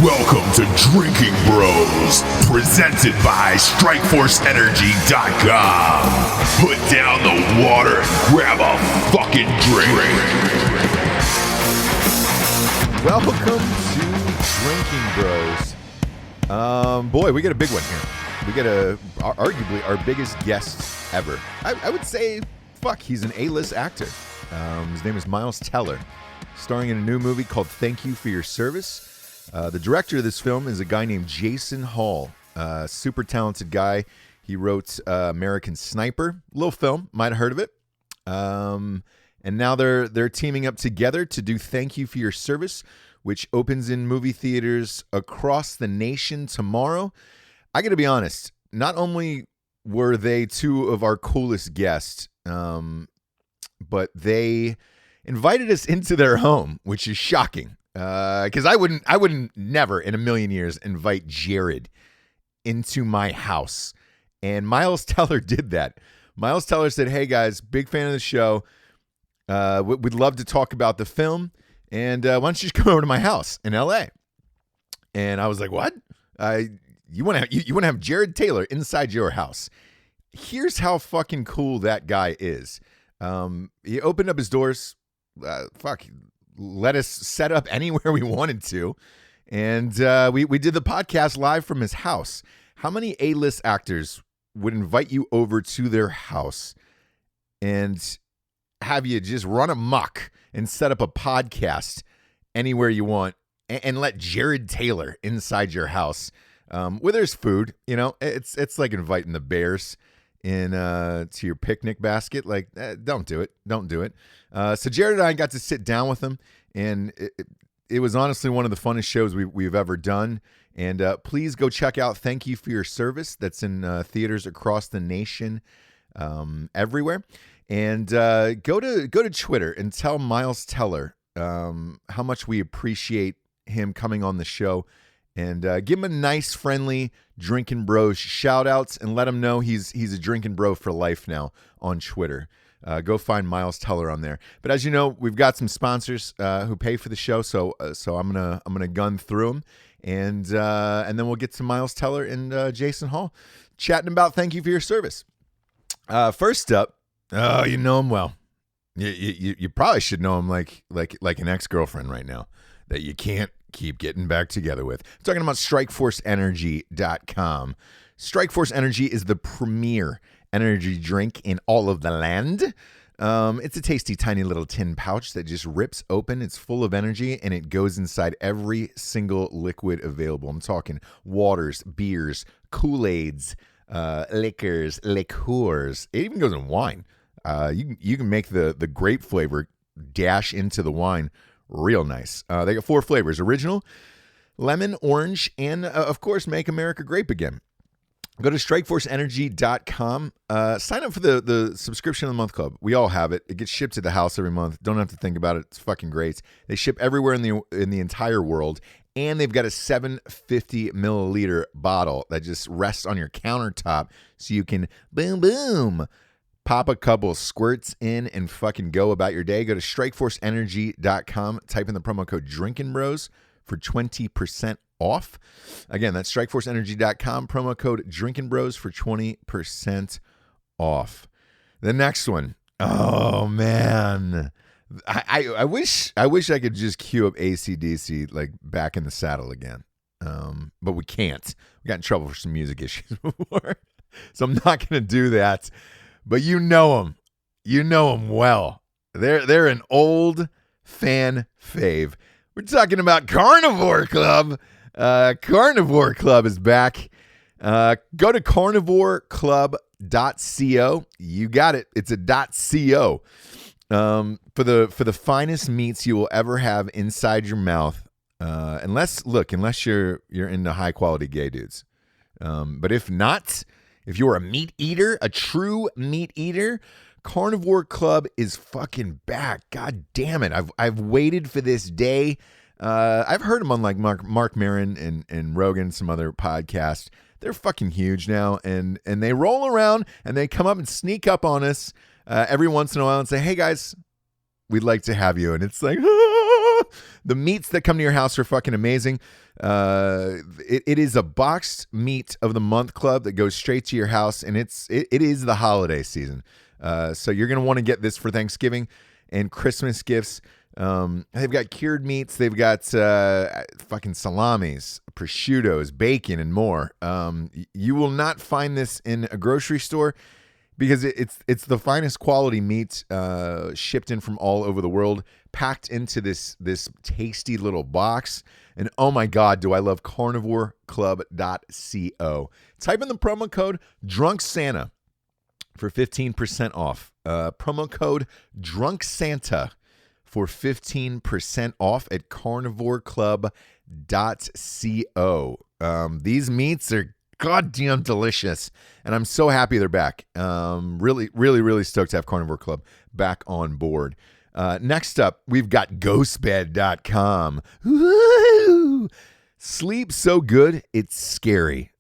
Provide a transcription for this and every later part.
Welcome to Drinking Bros, presented by StrikeForceEnergy.com. Put down the water and grab a fucking drink. Welcome to Drinking Bros. Boy, we got a big one here. We got arguably our biggest guest ever. I would say, he's an A-list actor. His name is Miles Teller, starring in a new movie called Thank You for Your Service. The director of this film is a guy named Jason Hall, super talented guy. He wrote American Sniper, little film, might have heard of it. And now they're teaming up together to do Thank You for Your Service, which opens in movie theaters across the nation tomorrow. I got to be honest, not only were they two of our coolest guests, but they invited us into their home, which is shocking. Because I wouldn't never in a million years invite Jared into my house. And Miles Teller did that. Miles Teller said, "Hey guys, big fan of the show. We'd love to talk about the film. And why don't you just come over to my house in LA?" And I was like, "What? You want to have Jarred Taylor inside your house?" Here's how fucking cool that guy is. He opened up his doors. Let us set up anywhere we wanted to. And we did the podcast live from his house. How many A-list actors would invite you over to their house and have you just run amok and set up a podcast anywhere you want and let Jarred Taylor inside your house where there's food? You know, it's like inviting the Bears to your picnic basket. Like, don't do it. So Jared and I got to sit down with him, and it was honestly one of the funnest shows we've ever done. And please go check out Thank You for Your Service. That's in theaters across the nation, everywhere. And go to Twitter and tell Miles Teller how much we appreciate him coming on the show. And give him a nice, friendly Drinking Bros shout-outs and let him know he's a Drinking Bro for life now on Twitter. Go find Miles Teller on there. But as you know, we've got some sponsors who pay for the show, so I'm gonna gun through them, and then we'll get to Miles Teller and Jason Hall chatting about Thank You for Your Service. First up, you know him well. You probably should know him like an ex-girlfriend right now that you can't keep getting back together with. I'm talking about StrikeForceEnergy.com. Strikeforce Energy is the premier energy drink in all of the land. It's a tasty, tiny little tin pouch that just rips open. It's full of energy, and it goes inside every single liquid available. I'm talking waters, beers, Kool-Aids, liquors. It even goes in wine. You can make the grape flavor dash into the wine real nice. They got 4 flavors: original, lemon, orange, and of course, Make America Grape Again. Go to StrikeForceEnergy.com. Sign up for the subscription of the month club. We all have it. It gets shipped to the house every month. Don't have to think about it. It's fucking great. They ship everywhere in the entire world, and they've got a 750 milliliter bottle that just rests on your countertop, so you can boom. Pop a couple squirts in and fucking go about your day. Go to StrikeForceEnergy.com. Type in the promo code Drinking Bros for 20% off. Again, that's StrikeForceEnergy.com. Promo code Drinking Bros for 20% off. The next one. Oh, man. I wish I could just cue up AC/DC like Back in the Saddle again. But we can't. We got in trouble for some music issues before. So I'm not going to do that. But you know them. You know them well. They're an old fan fave. We're talking about Carnivore Club. Carnivore Club is back. Go to carnivoreclub.co. You got it. It's a .co. For the finest meats you will ever have inside your mouth. Unless you're into high quality gay dudes. But if not, if you're a meat eater, a true meat eater, Carnivore Club is fucking back. God damn it. I've waited for this day. I've heard them on like Mark Maron and Rogan, some other podcasts. They're fucking huge now, and they roll around and they come up and sneak up on us every once in a while and say, "Hey guys, we'd like to have you." And it's like, The meats that come to your house are fucking amazing. It is a boxed meat of the month club that goes straight to your house, and it is the holiday season. So you're gonna want to get this for Thanksgiving and Christmas gifts. They've got cured meats. They've got fucking salamis, prosciuttos, bacon, and more. You will not find this in a grocery store because it's the finest quality meat shipped in from all over the world, packed into this tasty little box. And oh my God, do I love carnivoreclub.co. Type in the promo code Drunk Santa for 15% off. Promo code Drunk Santa for 15% off at carnivoreclub.co. These meats are goddamn delicious, and I'm so happy they're back. Really, really, really stoked to have Carnivore Club back on board. Next up, we've got ghostbed.com. Woo! Sleep so good, it's scary.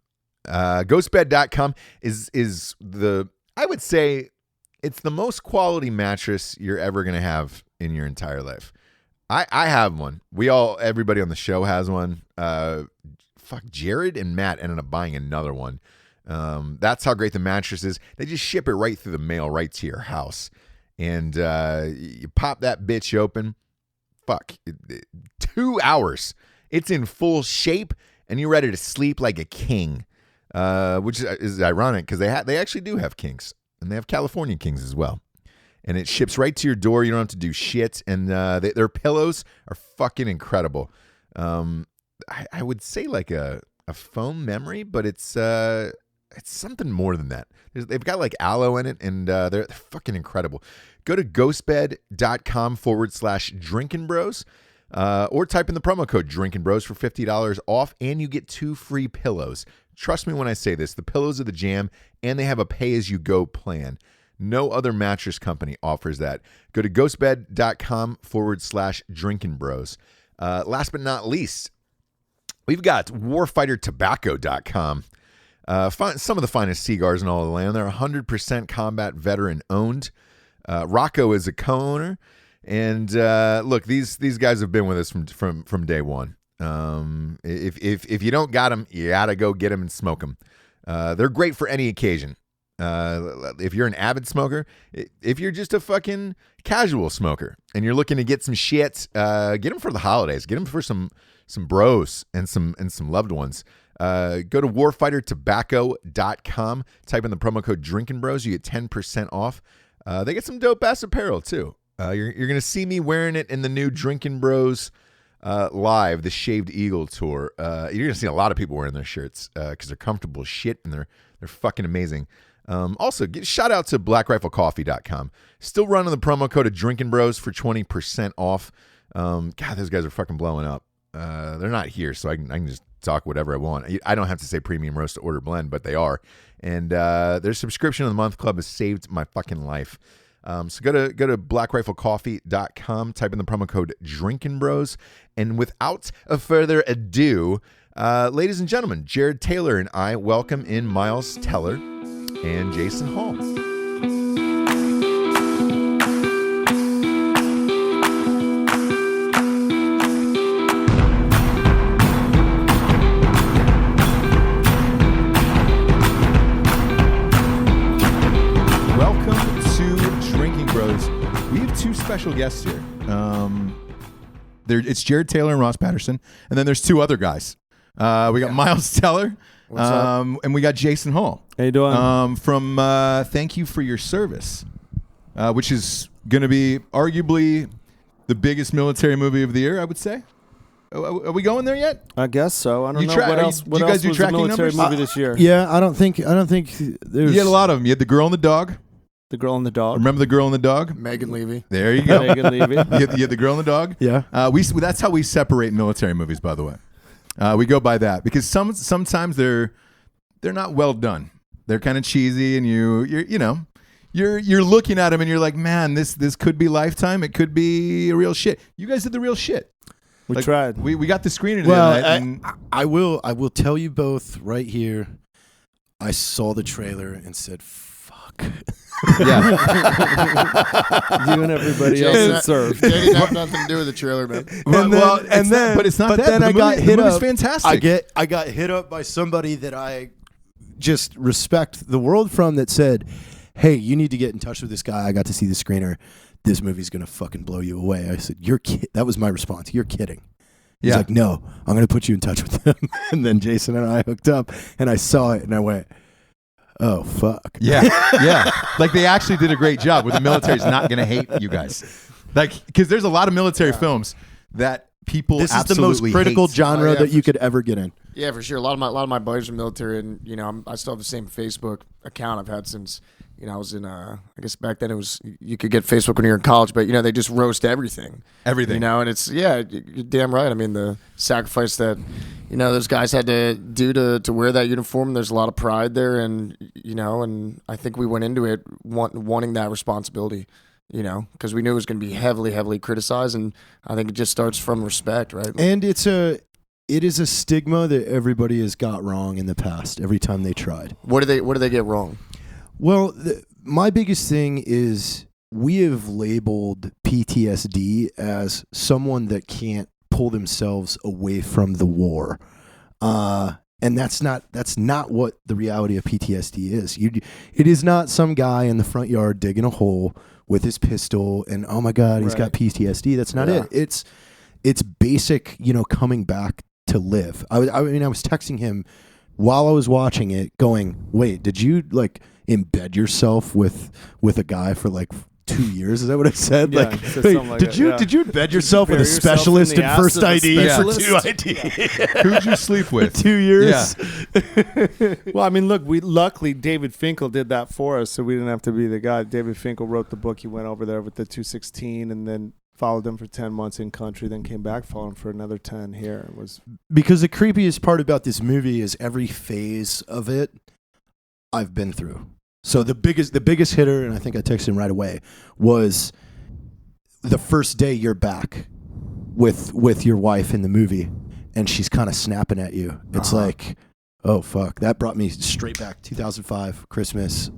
Ghostbed.com is I would say it's the most quality mattress you're ever going to have in your entire life. I have one. Everybody on the show has one. Jared and Matt ended up buying another one. That's how great the mattress is. They just ship it right through the mail, right to your house. And you pop that bitch open. 2 hours. It's in full shape, and you're ready to sleep like a king. Which is ironic because they actually do have kings, and they have California kings as well. And it ships right to your door. You don't have to do shit. And their pillows are fucking incredible. I would say like a foam memory, but it's something more than that. They've got like aloe in it, and they're fucking incredible. Go to ghostbed.com/Drinkin' Bros, or type in the promo code Drinkin' Bros for $50 off, and you get 2 free pillows. Trust me when I say this, the pillows are the jam, and they have a pay-as-you-go plan. No other mattress company offers that. Go to ghostbed.com/Drinkin' Bros. Last but not least, we've got warfightertobacco.com. Some of the finest cigars in all of the land. They're 100% combat veteran owned. Rocco is a co-owner. And look, these guys have been with us from day one. If you don't got them, you gotta go get them and smoke them. They're great for any occasion. If you're an avid smoker, if you're just a fucking casual smoker and you're looking to get some shit, get them for the holidays. Get them for some bros and some loved ones. Go to warfightertobacco.com. Type in the promo code Drinkin' Bros. You get 10% off. They get some dope ass apparel too. You're gonna see me wearing it in the new Drinkin' Bros Live, the Shaved Eagle tour. You're gonna see a lot of people wearing their shirts because they're comfortable as shit and they're fucking amazing. Also, shout out to blackriflecoffee.com. Still running the promo code of Drinkin' Bros for 20% off. God, those guys are fucking blowing up. They're not here, so I can just talk whatever I want. I don't have to say premium roast to order blend, but they are. And their subscription of the month club has saved my fucking life. So go to blackriflecoffee.com, type in the promo code Drinkin' Bros, and without a further ado, ladies and gentlemen, Jarred Taylor and I welcome in Miles Teller and Jason Hall. Special guests here. It's Jarred Taylor and Ross Patterson, and then there's 2 other guys. We got Miles Teller, and we got Jason Hall. How you doing? From Thank You for Your Service, which is going to be arguably the biggest military movie of the year, I would say. Are we going there yet? I guess so. I don't know what else. What you else guys do was the tracking military numbers? movie this year? Yeah, I don't think there's. You had a lot of them. You had The Girl and the Dog. The Girl and the Dog. Remember The Girl and the Dog? Megan Levy. There you go. Megan Levy. You had The Girl and the Dog? Yeah. That's how we separate military movies, by the way. We go by that because sometimes they're not well done. They're kind of cheesy, and you're looking at them and you're like, man, this could be Lifetime. It could be a real shit. You guys did the real shit. We tried. We got the screening. Well, I will tell you both right here. I saw the trailer and said, "Fuck fuck. Yeah. You and everybody else that served. They didn't have nothing to do with the trailer, man. But it's not that. Then I got hit movie's up. fantastic. I got hit up by somebody that I just respect the world from that said, "Hey, you need to get in touch with this guy. I got to see the screener. This movie's gonna fucking blow you away." I said, "You're That was my response. You're kidding." He's like, "No, I'm gonna put you in touch with him." And then Jason and I hooked up, and I saw it, and I went, "Oh fuck." Yeah, yeah. Like they actually did a great job where the military's not going to hate you guys. Like, because there's a lot of military films that people This is the absolutely most critical hate. genre that you could ever get in. Yeah, for sure. A lot of my buddies are military, and I still have the same Facebook account I've had since I was in. I guess back then it was you could get Facebook when you're in college, but they just roast everything. Everything. And it's you're damn right. I mean, the sacrifice that those guys had to do to wear that uniform. There's a lot of pride there, and and I think we went into it wanting that responsibility. Because we knew it was going to be heavily, heavily criticized, and I think it just starts from respect, right? And it is a stigma that everybody has got wrong in the past every time they tried. What do they get wrong? Well, my biggest thing is we have labeled PTSD as someone that can't pull themselves away from the war. And that's not what the reality of PTSD is. It is not some guy in the front yard digging a hole with his pistol and, oh my God, he's got PTSD. That's not it. It's basic, coming back to live. I was texting him while I was watching it going, wait, did you embed yourself with a guy for 2 years? Is that what I said? Yeah, did you embed yourself with a specialist in first ID for 2 ID? Who'd you sleep with? 2 years. Yeah. Well, I mean, look, luckily David Finkel did that for us, so we didn't have to be the guy. David Finkel wrote the book. He went over there with the 216 and then followed them for 10 months in country, then came back, followed him for another 10 here. It was because the creepiest part about this movie is every phase of it I've been through. So the biggest hitter, and I think I texted him right away, was the first day you're back with your wife in the movie, and she's kind of snapping at you. It's like, oh fuck, that brought me straight back 2005 Christmas.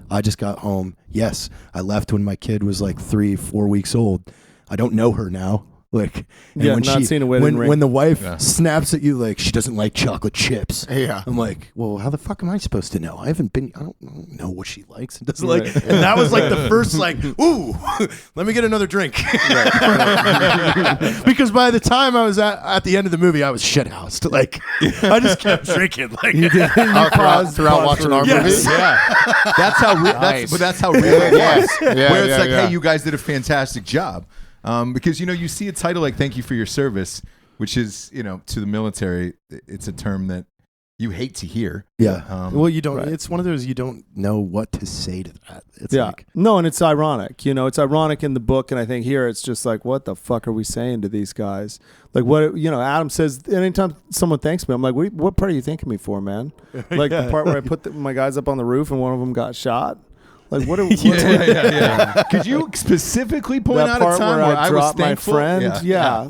I just got home. Yes, I left when my kid was 3-4 weeks old. I don't know her now. Seen a wedding ring. When the wife snaps at you she doesn't like chocolate chips. Yeah. I'm like, well, how the fuck am I supposed to know? I don't know what she likes and doesn't like. And that was the first ooh, let me get another drink. Because by the time I was at the end of the movie, I was shithoused. I just kept drinking. you throughout watching our movie. Yeah. That's how that's how real it was. Where it's hey, you guys did a fantastic job. Because you see a title like "Thank you for your service," which is to the military, it's a term that you hate to hear. Yeah. Well, you don't. Right. It's one of those you don't know what to say to that. It's no, and it's ironic. It's ironic in the book, and I think here it's just what the fuck are we saying to these guys? What Adam says anytime someone thanks me, I'm like, what part are you thanking me for, man? The part where I put my guys up on the roof and one of them got shot. What are we? Yeah. Could you specifically point out a time where I was thankful? My friend? Yeah.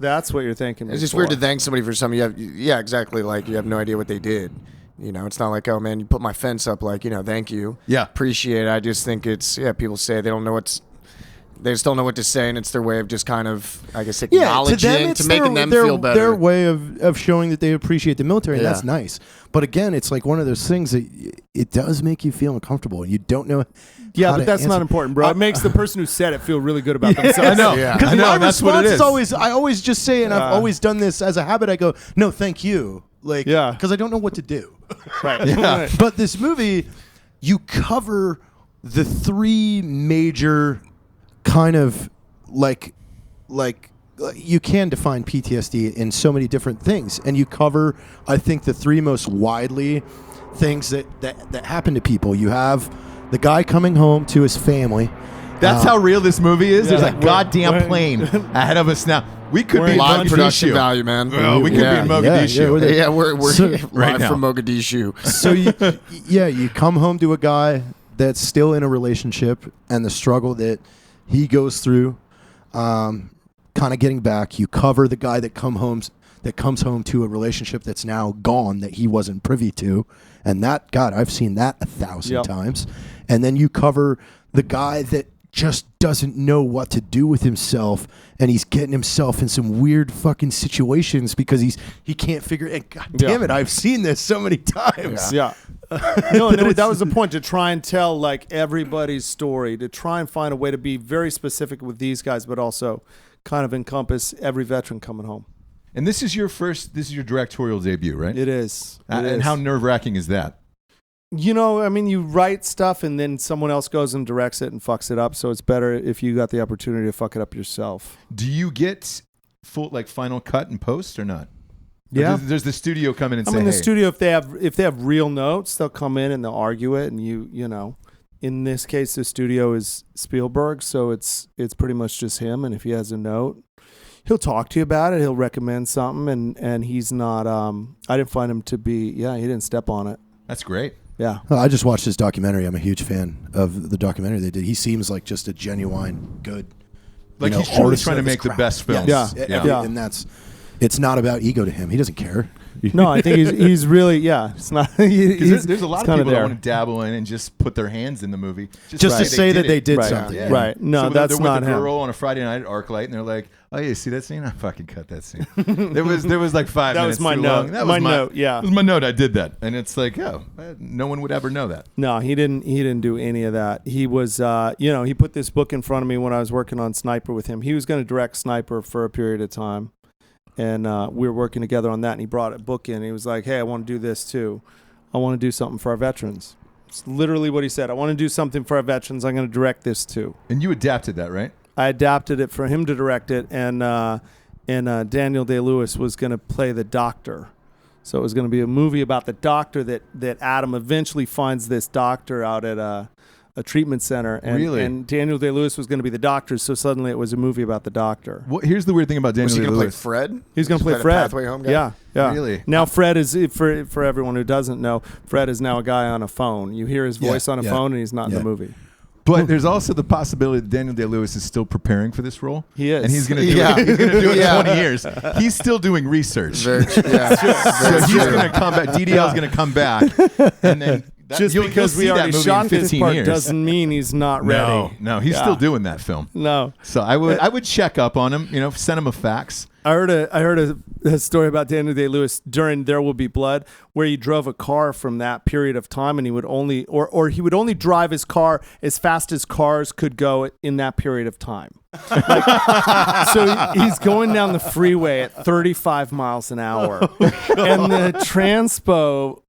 That's what you're thinking. It's just weird to thank somebody for something you have. Yeah, exactly. You have no idea what they did. It's not oh man, you put my fence up. Thank you. Yeah, appreciate it. I just think it's people say they don't know they just don't know what to say, and it's their way of just kind of, I guess, acknowledging to making them feel better. Their way of showing that they appreciate the military, and that's nice. But again, it's one of those things that it does make you feel uncomfortable, and you don't know. Yeah, but that's not important, bro. It makes the person who said it feel really good about themselves. I know. Because my response is always, I always just say, and I've always done this as a habit. I go, no, thank you, because I don't know what to do. Right. Yeah. But this movie, you cover the three major kind of you can define PTSD in so many different things, and you cover, I think, the three most widely things that happen to people. You have the guy coming home to his family. That's how real this movie is. There's a goddamn plane ahead of us now. We could be in live production Mogadishu. Value, man. Well, we could be in Mogadishu. Yeah, we're right live now from Mogadishu. So you come home to a guy that's still in a relationship and the struggle that he goes through, kind of getting back. You cover the guy that comes home to a relationship that's now gone, that he wasn't privy to, and that, God, I've seen that 1,000 times. and then you cover the guy that just doesn't know what to do with himself, and he's getting himself in some weird fucking situations because he can't figure it. God damn it, I've seen this so many times. Yeah. No, that was the point, to try and tell like everybody's story, to try and find a way to be very specific with these guys, but also kind of encompass every veteran coming home. And this is your directorial debut, right? It is. And how nerve-wracking is that? You know, I mean, you write stuff and then someone else goes and directs it and fucks it up. So it's better if you got the opportunity to fuck it up yourself. Do you get final cut and post or not? Yeah. Or does the studio come in and say, the hey, studio, if they have real notes, they'll come in and they'll argue it. And you know, in this case, the studio is Spielberg, so it's pretty much just him. And if he has a note, he'll talk to you about it. He'll recommend something, and he's not. I didn't find him to be. Yeah, he didn't step on it. That's great. Yeah. I just watched his documentary. I'm a huge fan of the documentary they did. He seems like just a genuine, good, Like he's truly trying to make the best films. Yeah. And it's not about ego to him. He doesn't care. No, I think he's really, it's not. There's a lot of people that want to dabble in and just put their hands in the movie. Just to say that they did right. something. Yeah. Right. No, that's not with a him. girl on a Friday night at ArcLight, and they're like, oh, yeah, see that scene? I fucking cut that scene. there was like 5 That minutes was my too note. long. That my was note, yeah. It was my note. I did that. And it's like, no one would ever know that. No, he didn't do any of that. He was, he put this book in front of me when I was working on Sniper with him. He was going to direct Sniper for a period of time. And we were working together on that, and he brought a book in. And he was like, hey, I want to do this too. I want to do something for our veterans. It's literally what he said. I want to do something for our veterans. I'm going to direct this too. And you adapted that, right? I adapted it for him to direct it, and Daniel Day-Lewis was going to play the doctor. So it was going to be a movie about the doctor that Adam eventually finds this doctor out at a treatment center. And, Really? And Daniel Day-Lewis was going to be the doctor, so suddenly it was a movie about the doctor. Well, here's the weird thing about Daniel Was he going to play Day-Lewis. Fred? He's going to play the Fred. Pathway Home guy? Yeah. Really? Now Fred is, for everyone who doesn't know, Fred is now a guy on a phone. You hear his voice on a phone, and he's not in the movie. But there's also the possibility that Daniel Day-Lewis is still preparing for this role. He is. And he's going to do it. He's going to do it in 20 years. He's still doing research. So So he's going to come back. DDL's going to come back. And then Just because we already shot this part doesn't mean he's not ready. No, he's still doing that film. No. So I would check up on him, send him a fax. I heard a story about Daniel Day-Lewis during There Will Be Blood, where he drove a car from that period of time, and he would only he would only drive his car as fast as cars could go in that period of time. So he's going down the freeway at 35 miles an hour, and the transpo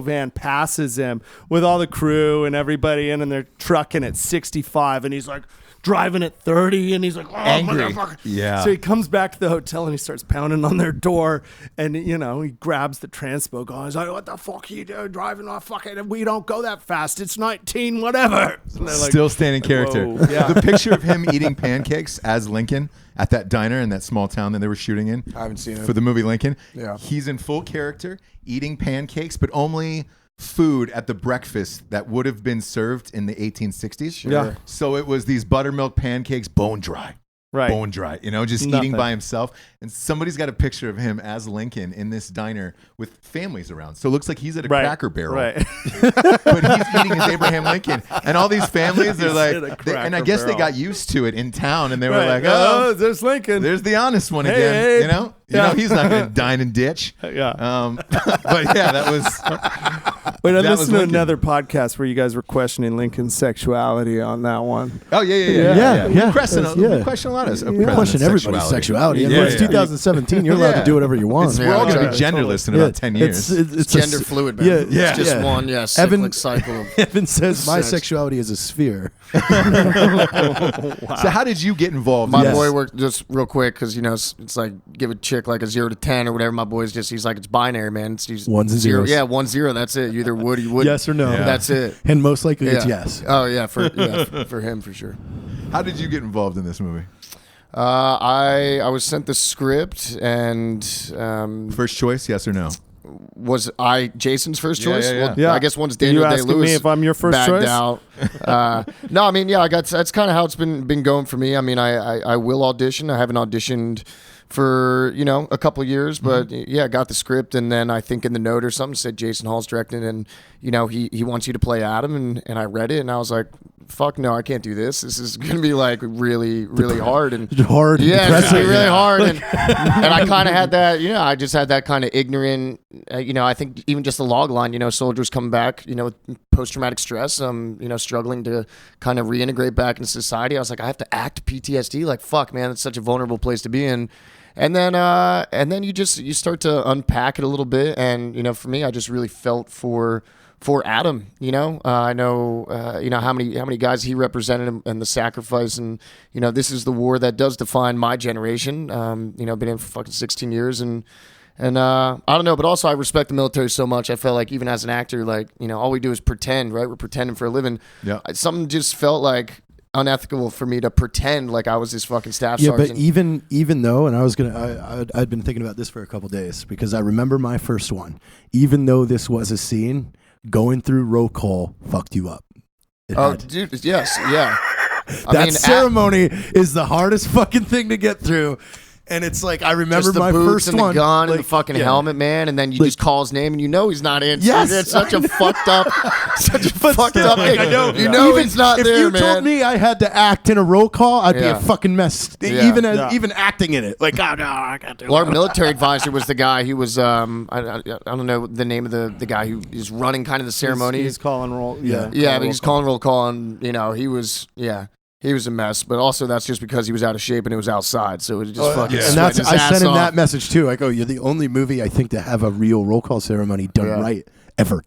van passes him with all the crew and everybody in, and they're trucking at 65, and he's like driving at 30, and he's like, oh, angry. motherfucker. Yeah. So he comes back to the hotel and he starts pounding on their door, and he grabs the transpo guy. He's like, what the fuck are you doing driving off fucking, we don't go that fast. It's 19, whatever. Still staying in character. whoa. Yeah. The picture of him eating pancakes as Lincoln at that diner in that small town that they were shooting in. I haven't seen it. For the movie Lincoln. Yeah. He's in full character, eating pancakes, but only food at the breakfast that would have been served in the 1860s. Sure. Yeah. So it was these buttermilk pancakes, bone dry. Right. Bone dry, just Nothing. eating by himself. And somebody's got a picture of him as Lincoln in this diner with families around. So it looks like he's at a Cracker Barrel. Right. But he's eating his Abraham Lincoln. And all these families, they're He's like, at a and I Cracker guess they Barrel. got used to it in town. And they were Right. like, oh, there's Lincoln. there's the honest one Hey, again. Abe. You know, he's not going to dine and ditch. Yeah. But yeah, that was. Wait, I that was listened to Lincoln. another podcast where you guys were questioning Lincoln's sexuality on that one. Oh, yeah. Yeah. We question a lot of Question everybody's sexuality. Yeah, It's yeah. 2017. You're allowed to do whatever you want. We're all going to be Yeah, genderless in about 10 years. It's Gender fluid, man. Yeah, It's just yeah. one, cyclic cycle of Evan says my Sex. sexuality is a sphere. So how did you get involved? My in boy this? worked just real quick because it's like give a chick like a 0 to 10 or whatever. My boy's he's like it's binary, man. It's Ones and zero. zeros. Yeah, 1 0. That's it. You either would or you wouldn't. Yes or no. Yeah. That's it. And most likely it's Yeah. yes. Oh yeah, for him for sure. How did you get involved in this movie? I was sent the script and First choice, yes or no? was I Jason's first Yeah, choice? yeah, yeah. Well, Yeah. I guess once Are Daniel you asking Day-Lewis me if I'm your first backed choice? out. No, I mean, yeah, that's kind of how it's been going for me. I mean, I will audition. I haven't auditioned for a couple years, but yeah, got the script, and then I think in the note or something said Jason Hall's directing, and he wants you to play Adam, and I read it, and I was like, fuck no, I can't do this. This is gonna be like really hard and hard. Yeah, it's gonna be really hard, and I kind of had that. I just had that kind of ignorant. I think even just the log line. Soldiers coming back. With post-traumatic stress. Struggling to kind of reintegrate back into society. I was like, I have to act PTSD. Like, fuck, man, it's such a vulnerable place to be in. And then you start to unpack it a little bit, and for me, I just really felt for Adam. I know how many guys he represented and the sacrifice, and this is the war that does define my generation. Been in for fucking 16 years, and I don't know, but also I respect the military so much. I felt like even as an actor, like all we do is pretend, right? We're pretending for a living. Yeah. Something just felt like unethical for me to pretend like I was this fucking staff Yeah, sergeant. but even though, and I'd been thinking about this for a couple days, because I remember my first one. Even though this was a scene, going through roll call fucked you up. Dude, yes, yeah. That ceremony is the hardest fucking thing to get through. And it's like, I remember just the my boots first and one. the gun and the fucking helmet, man, and then you just call his name and he's not in. Yes. It's such a fucked up thing. I know. Even, he's not if there, you man. told me I had to act in a roll call, I'd be a fucking mess. Yeah. Even acting in it. Like, oh no, I can't do it. Well, our military advisor was the guy who was I don't know the name of the guy who is running kind of the ceremony. He's calling roll. Yeah, but he's calling roll call, and he was a mess, but also that's just because he was out of shape and it was outside, so it just fucking And sweat his I ass sent him off. that message too. I go, you're the only movie I think to have a real roll call ceremony done right ever.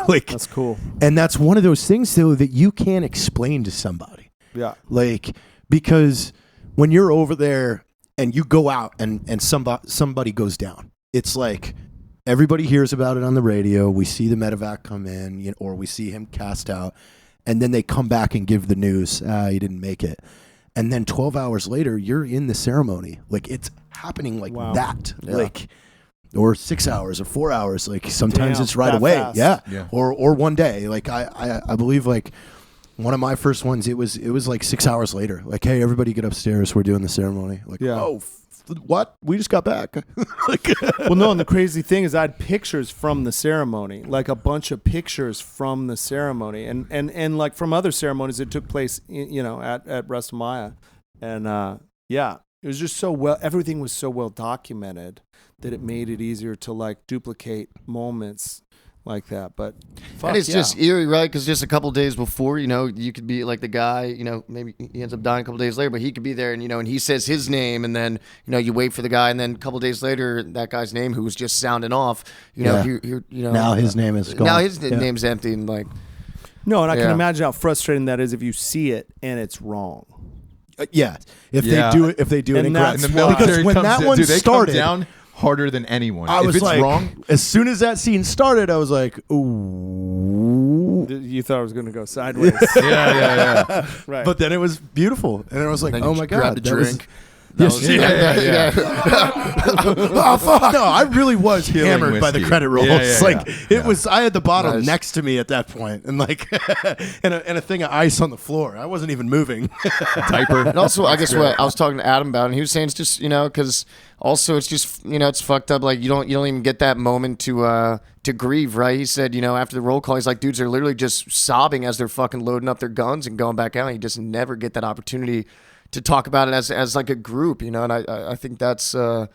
Like, That's cool. and that's one of those things though that you can't explain to somebody. Yeah. Like, because when you're over there and you go out and somebody goes down, it's like everybody hears about it on the radio. We see the medevac come in, or we see him cast out. And then they come back and give the news, he didn't make it. And then 12 hours later, you're in the ceremony. Like, it's happening like that. Yeah. Like, or 6 hours or 4 hours. Like, sometimes Damn, it's right that away. fast. Yeah. Or one day. Like, I believe, like, one of my first ones, it was like 6 hours later. Like, hey, everybody get upstairs. We're doing the ceremony. Like, what? We just got back. Like, Well, no, and the crazy thing is I had pictures from the ceremony, like a bunch of pictures from the ceremony, and like from other ceremonies that took place, at WrestleMania, and it was just everything was so well documented that it made it easier to like duplicate moments like that. But And it's just eerie, right? Because just a couple days before, you could be like the guy, maybe he ends up dying a couple days later, but he could be there, and he says his name, and then you wait for the guy, and then a couple days later, that guy's name who was just sounding off, now his name is gone. Now his name's empty, and like no, and I can imagine how frustrating that is if you see it and it's wrong. If they do it, And incorrect. that's And the why. military Because when comes that in, one dude, they started, come down harder than anyone. I if was it's like, wrong, as soon as that scene started, I was like, ooh. You thought it was going to go sideways. yeah. Right. But then it was beautiful, and I was like, then "Oh you my grabbed god, a that was- drink. Yes, yeah. oh fuck! No, I really was Killing hammered by the whiskey. credit rolls. Yeah. It was. I had the bottle Nice. next to me at that point, and like, and a thing of ice on the floor. I wasn't even moving. Diaper. And also, I guess what I was talking to Adam about, and he was saying it's just because also it's just it's fucked up. Like you don't even get that moment to grieve, right? He said after the roll call, he's like, dudes are literally just sobbing as they're fucking loading up their guns and going back out. And you just never get that opportunity to talk about it as like a group, and I think that's it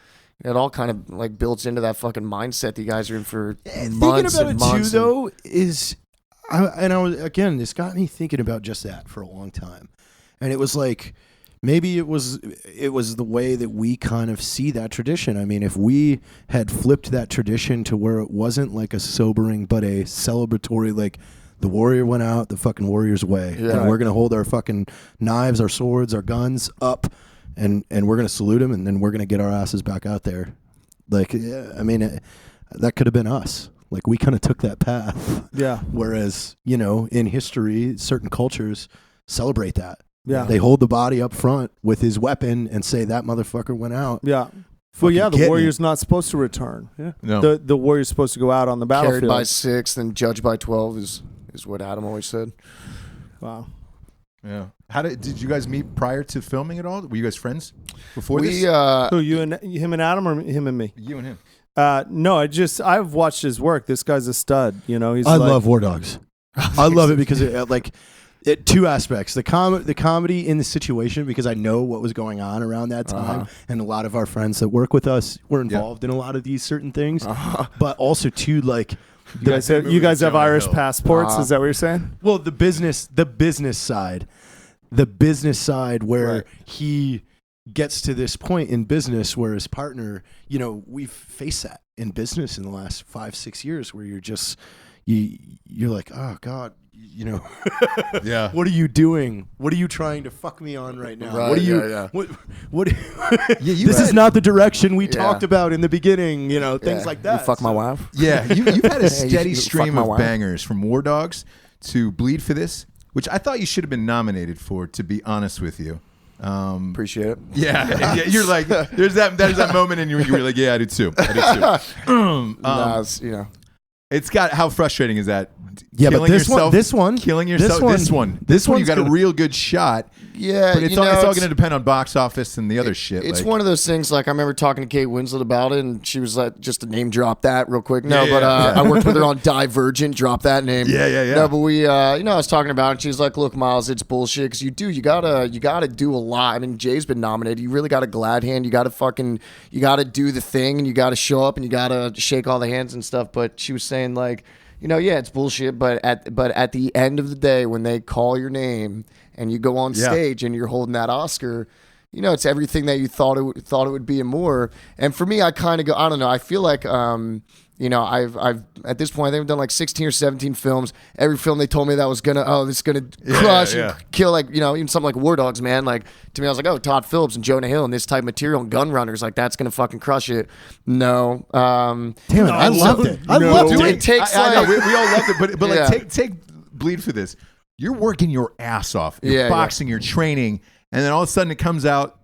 all kind of like builds into that fucking mindset that you guys are in for months Thinking about and it months. too, though, is I was again. This got me thinking about just that for a long time, and it was like maybe it was the way that we kind of see that tradition. I mean, if we had flipped that tradition to where it wasn't like a sobering but a celebratory, like the warrior went out the fucking warrior's way, and we're gonna hold our fucking knives, our swords, our guns up, and we're gonna salute him, and then we're gonna get our asses back out there. Like, I mean, that could have been us. Like, we kind of took that path. Yeah. Whereas, in history, certain cultures celebrate that. Yeah. They hold the body up front with his weapon and say that motherfucker went out. Yeah. Well, yeah, get the me. warrior's not supposed to return. Yeah. No. The warrior's supposed to go out on the Carried battlefield. by 6 and judged by 12 is what Adam always said. Wow. Yeah. How did you guys meet prior to filming at all? Were you guys friends before We this? Who, him and Adam, or him and me? You and him. No, I've watched his work. This guy's a stud. You know, I love War Dogs. I love it because two aspects: the comedy in the situation, because I know what was going on around that time, and a lot of our friends that work with us were involved in a lot of these certain things. But also too, like, you guys have Irish passports. Is that what you're saying? well, the business side where he gets to this point in business where his partner, you know, we've faced that in business in the last 5-6 years where you're just you're like, oh God, you know, Yeah. what are you doing? What are you trying to fuck me on right now? Right, What are you? yeah. What? This is not the direction we talked about in the beginning. You know, things like that. You fuck my wife. Yeah, you've had a steady you stream fuck my of wife. bangers from War Dogs to Bleed for This, which I thought you should have been nominated for, to be honest with you. Appreciate it. Yeah, you're like, there's that moment, and you were like, yeah, I do too. It's, you know, It's got, how frustrating is that? Yeah, Killing but this one, killing yourself. This one, you got a real good shot. yeah, But it's you all, know, it's all going to depend on box office and the other shit. It's like, one of those things. Like, I remember talking to Kate Winslet about it, and she was like, just to name drop that real quick. No, Yeah, but yeah. I worked with her on Divergent. Drop that name. Yeah. No, but we, I was talking about it. And she was like, "Look, Miles, it's bullshit because you gotta do a lot. I mean, Jay's been nominated. You really got to glad hand. You got to do the thing, and you got to show up, and you got to shake all the hands and stuff." But she was saying, like, you know, yeah, it's bullshit, but at the end of the day, when they call your name and you go on stage and you're holding that Oscar, you know, it's everything that you thought it would be and more. And for me, I kind of go, I don't know, I feel like, you know, I've at this point, I think I've done like 16 or 17 films. Every film they told me that was this is gonna crush and kill, like, you know, even something like War Dogs, man. Like, to me, I was like, oh, Todd Phillips and Jonah Hill and this type of material and Gun Runners, like, that's gonna fucking crush it. No, Damn it, I loved it. I loved Dude, it. it takes I know, like we all loved it, but Yeah. like take Bleed for This. You're working your ass off. You're boxing, you're training, and then all of a sudden it comes out,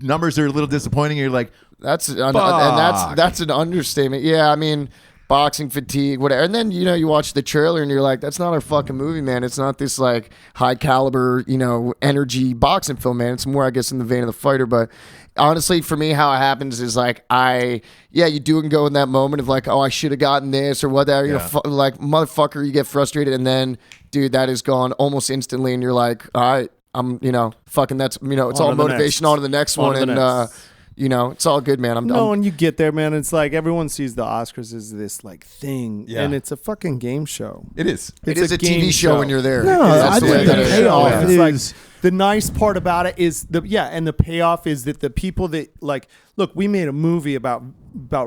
numbers are a little disappointing. And you're like, that's an understatement. Yeah, I mean, boxing fatigue, whatever. And then, you know, you watch the trailer and you're like, that's not our fucking movie, man. It's not this like high caliber, you know, energy boxing film, man. It's more, I guess, in the vein of The Fighter. But honestly, for me, how it happens is like, you do and go in that moment of like, oh, I should have gotten this or whatever. You know, like, motherfucker, you get frustrated, and then, dude, that is gone almost instantly, and you're like, all right, I'm, you know, fucking, that's, you know, it's all motivation on to the next one, and you know, it's all good, man. When you get there, man, it's like everyone sees the Oscars as this like thing, and it's a fucking game show. it is. it is a game TV show when you're there. No, That's I the way think that the it is. payoff Yeah. It's like, is the nice part about it is the payoff is that the people that, like, look, we made a movie about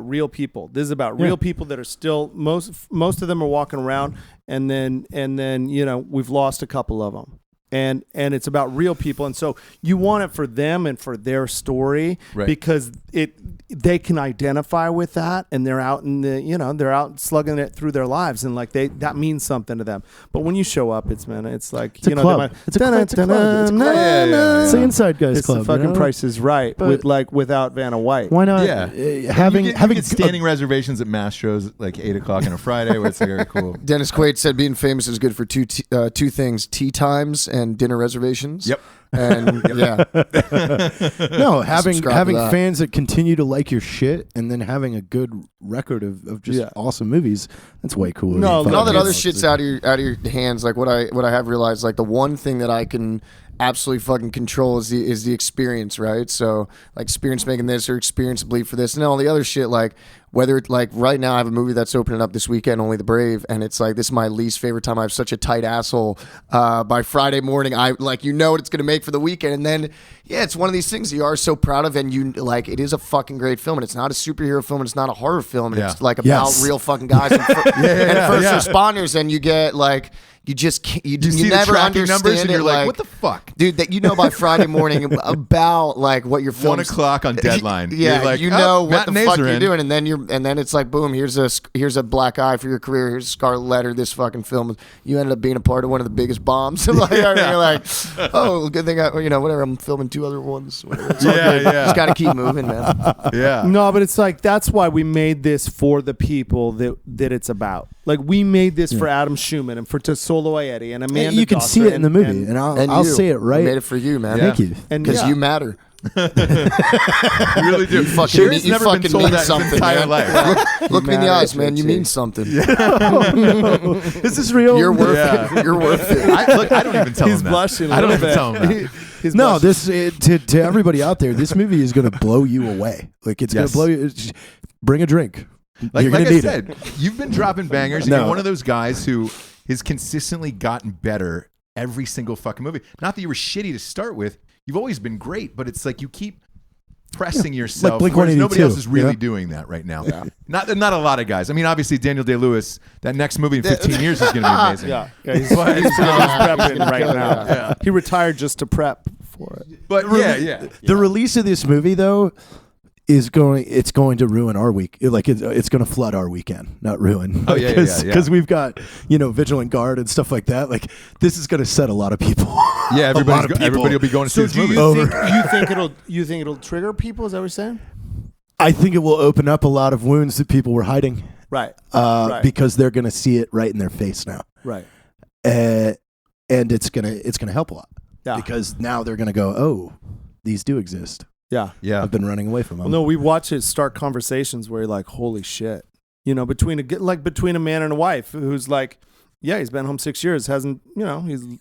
real people. This is about real people that are still, most of them are walking around, and then you know, we've lost a couple of them. And it's about real people, and so you want it for them and for their story, because they can identify with that, and they're out in the, you know, they're out slugging it through their lives, and like that means something to them. But when you show up, it's like, It's a club. It's a club. It's the Inside Guys It's Club. the fucking you know? Price is Right, But- without Vanna White. Why not? Yeah. Having you get standing reservations at Mastro's like 8:00 on a Friday, where it's like, very cool. Dennis Quaid said being famous is good for two things: tea times and dinner reservations. Yep. And yeah, No, having Subscribe to that. fans that continue to like your shit, and then having a good record of just awesome movies. That's way cooler. No, than and all that fucking- other shit's out of your hands. Like, what I have realized, like, the one thing that I can absolutely fucking control is the experience, right? So, like, experience making this or experience Bleed for This, and all the other shit. Like, whether it, like, right now I have a movie that's opening up this weekend, Only the Brave, and it's like, this is my least favorite time. I have such a tight asshole. By Friday morning, I, like, you know what it's gonna make for the weekend, and then it's one of these things you are so proud of, and you, like, it is a fucking great film, and it's not a superhero film, and it's not a horror film, and it's like about real fucking guys and, first responders, and you get like. You just can't, you see never the tracking understand numbers, and it, you're like, what the fuck? Dude, that, you know, by Friday morning about like what your film 1:00 on deadline. Yeah, You're like, you know what the matinees fuck are you're in. doing, and then you're and then it's like, boom, here's a black eye for your career. Here's a scarlet letter. This fucking film, you ended up being a part of one of the biggest bombs. Like, you're like, oh, good thing whatever. I'm filming 2 other ones. It's all good. Just got to keep moving, man. Yeah. No, but it's like that's why we made this for the people that it's about. Like we made this for Adam Schumann and for Tasolo Eddie and Amanda. You can Doster see it in the movie, and I'll say it right. I made it for you, man. Thank you. and Because you matter. You really do. You fucking, Sherry's you never fucking been told mean that his something, entire man. life. Look me in the matter, eyes, man. You Richie. mean something. Is this real? You're worth Yeah. it. You're worth it. I don't even tell He's him that. blushing a I don't little even tell him bit. that. He's No, blushing. to everybody out there, this movie is going to blow you away. Like it's going Yes. to blow you. Bring a drink. Like You're gonna I need said, it. you've been dropping bangers. And No. you're one of those guys who has consistently gotten better every single fucking movie. Not that you were shitty to start with. You've always been great, but it's like you keep pressing yourself. Like whereas nobody Blink-182, else is really yeah. doing that right now. Not a lot of guys. I mean, obviously Daniel Day-Lewis. That next movie in 15 years is going to be amazing. Yeah, he's prepping right now. Yeah. He retired just to prep for it. But yeah. The release of this movie, though, it's going to ruin our week. Like it's going to flood our weekend, not ruin. Oh, yeah. Because we've got Vigilant Guard and stuff like that. Like this is going to set a lot of people. Yeah, A lot of people. everybody will be going to see So this do movie. you think it'll trigger people? Is that what you're saying? I think it will open up a lot of wounds that people were hiding. Right. Because they're going to see it right in their face now. Right. And it's gonna help a lot. Yeah. Because now they're gonna go, oh, these do exist. Yeah. Yeah. I've been running away from them. Well, no, we watch it start conversations where you're like, holy shit. Between a man and a wife who's like, yeah, he's been home 6 years, hasn't,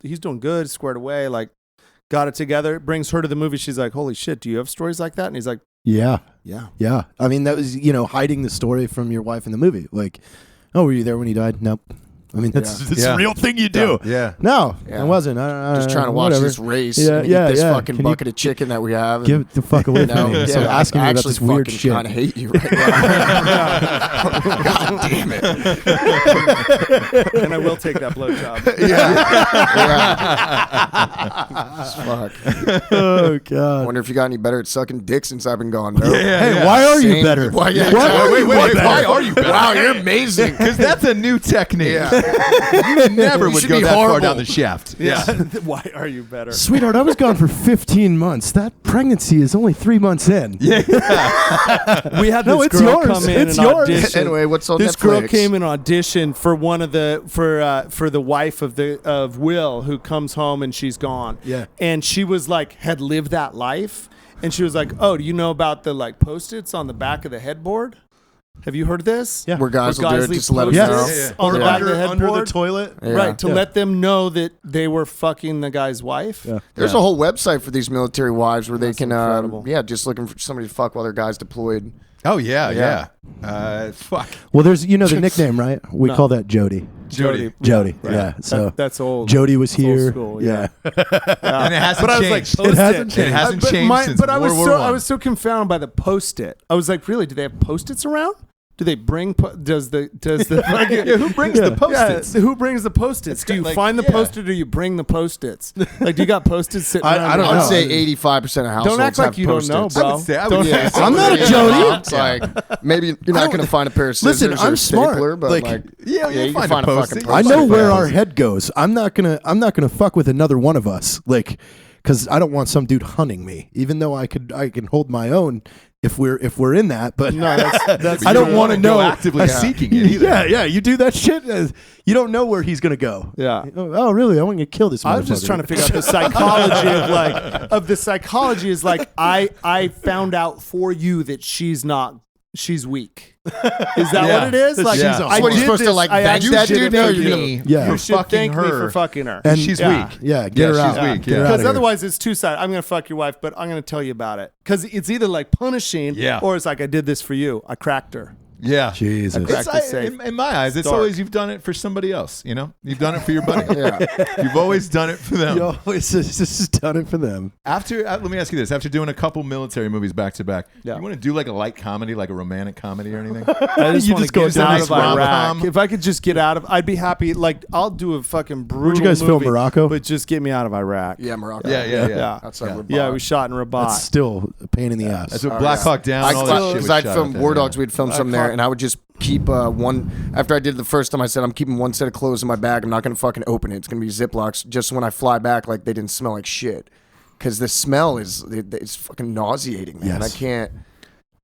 he's doing good, squared away, like got it together. It brings her to the movie. She's like, holy shit, do you have stories like that? And he's like, Yeah. yeah. I mean, that was, hiding the story from your wife in the movie. Like, oh, were you there when he died? Nope. I mean, that's a real thing you do. Yeah. No, Yeah. I wasn't. I Just trying to watch whatever. this race Yeah, and yeah, eat this yeah. fucking Can you bucket of chicken that we have. Give it the fuck away from me. Yeah, So asking me about this weird shit. I kind of hate you right now. God damn it. And I will take that blowjob. Fuck. Oh I God. wonder if you got any better at sucking dick since I've been gone. No. Hey, why are you Same. better? Why, yeah, Why are wait, you wait, better? Why are you better? Wow, you're amazing. Because that's a new technique. Yeah. You never would should go be that far horrible. down the shaft. Yeah. Why are you better? Sweetheart, I was gone for 15 months. That pregnancy is only 3 months in. We had this No, it's girl yours. come in It's and yours. audition. Anyway, what's on This Netflix? girl came and auditioned for one of the for the wife of Will, who comes home and she's gone. Yeah. And she was like, had lived that life, and she was like, "Oh, do you know about the like Post-its on the back of the headboard? Have you heard this? Yeah. Where guys will Where do guys it leave just to let them Post-its know. on the back of the headboard, toilet. Yeah. right? To Yeah. let them know that they were fucking the guy's wife. Yeah. There's a whole website for these military wives where That's they can, incredible. just looking for somebody to fuck while their guy's deployed. Oh, yeah. Yeah. Fuck. Well, there's the nickname, right? We No. call that Jody. Jody. Jody. Right. Yeah. So That's old. Jody was That's old here. school, yeah. And it hasn't But I was like, changed. Post-it. It hasn't changed. It hasn't But changed since but I was World War so I. I was so confounded by the Post-it. I was like, really? Do they have Post-its around? Do they bring? Does the fucking, Yeah, who brings the Post-its? Yeah, who brings the Post-its? Do you like- find the yeah. Post-it or you bring the Post-its? Like, do you got Post-its sitting around? I don't I know. would say 85% of households Don't act like have you don't know, Post-its. bro. I would say- I would Don't- say- I'm not a Jody. It's like, maybe you're not going to find a pair of scissors Listen, or I'm a smart. stapler, but Like, like, Yeah, you you can find find a a Post-it. fucking I Post-it. know where our head goes. I'm not gonna fuck with another one of us. Like, because I don't want some dude hunting me. Even though I can hold my own if we're in that. But No, that's. I don't want to know go actively seeking it either. Yeah. You do that shit. You don't know where he's gonna go. Yeah. Oh, really? I want to kill this. I was just motherfucker. trying to figure out the psychology of the psychology is like I found out for you that she's weak. Is that Yeah. what it is? Like Yeah. I So what, you're did supposed to, this, like, I thank actually that did dude? it No, for you're you. gonna- Yeah. You should fucking thank me her. for fucking her. And she's Yeah. weak. Yeah, get her she's out. weak, Get yeah. her out Because of here. otherwise it's two-sided. I'm going to fuck your wife, but I'm going to tell you about it. Because it's either like punishing Yeah. or it's like, I did this for you. I cracked her. Yeah. Jesus. Crack- It's, Practice safe. in my eyes, it's Dark. always you've done it for somebody else. You know, you've done it for your buddy. Yeah. You've always done it for them. You always just done it for them. After, let me ask you this: after doing a couple military movies back to back, Yeah. you want to do like a light comedy, like a romantic comedy or anything? I just You want just to go get down out this of Iraq. rom-com. If I could just get out of, I'd be happy. Like, I'll do a fucking brutal Where'd you guys film, movie, Morocco? But just get me out of Iraq. Yeah, Morocco. Yeah. Outside Rabat. Yeah, we shot in Rabat. That's still a pain in the ass. That's what Black Hawk Down. I all still, that shit because was I'd shot filmed out War there, Dogs, we'd film some Black there, and I would just keep one. After I did it the first time, I said I'm keeping one set of clothes in my bag. I'm not gonna fucking open it. It's gonna be Ziplocs. Just when I fly back, like they didn't smell like shit. Because the smell it's fucking nauseating, man. Yes. I can't.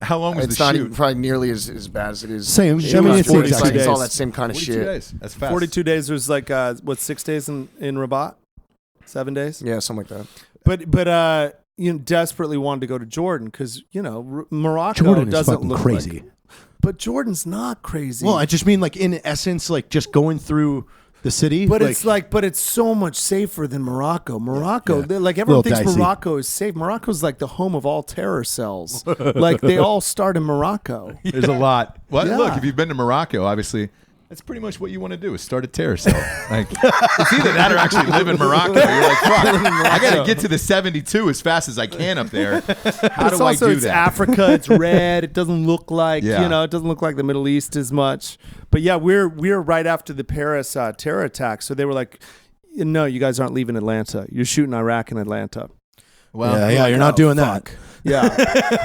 How long was It's the not shoot? even probably nearly as bad as it is. Same. I shooting mean, on it's tour. the exact like it's same. all that same kind of 42 shit. days. That's fast. 42 days was like, 6 days in Rabat? 7 days? Yeah, something like that. But you know, desperately wanted to go to Jordan because, you know, Morocco Jordan is doesn't fucking look crazy. like... But Jordan's not crazy. Well, I just mean like in essence, like just going through the city. But it's so much safer than Morocco. Morocco, yeah. like everyone Little thinks dicey. Morocco is safe. Morocco's like the home of all terror cells. Like they all start in Morocco. There's a lot. Well, Yeah. look, if you've been to Morocco, obviously, that's pretty much what you want to do is start a terror cell. Like, it's either that or actually live in Morocco. You're like, fuck, I got to get to the 72 as fast as I can up there. How do I do It's that? Africa. It's red. It doesn't look like Yeah. it doesn't look like the Middle East as much. But yeah, we're right after the Paris terror attack, so they were like, no, you guys aren't leaving Atlanta. You're shooting Iraq and Atlanta. Well, yeah, you're not doing that. Yeah,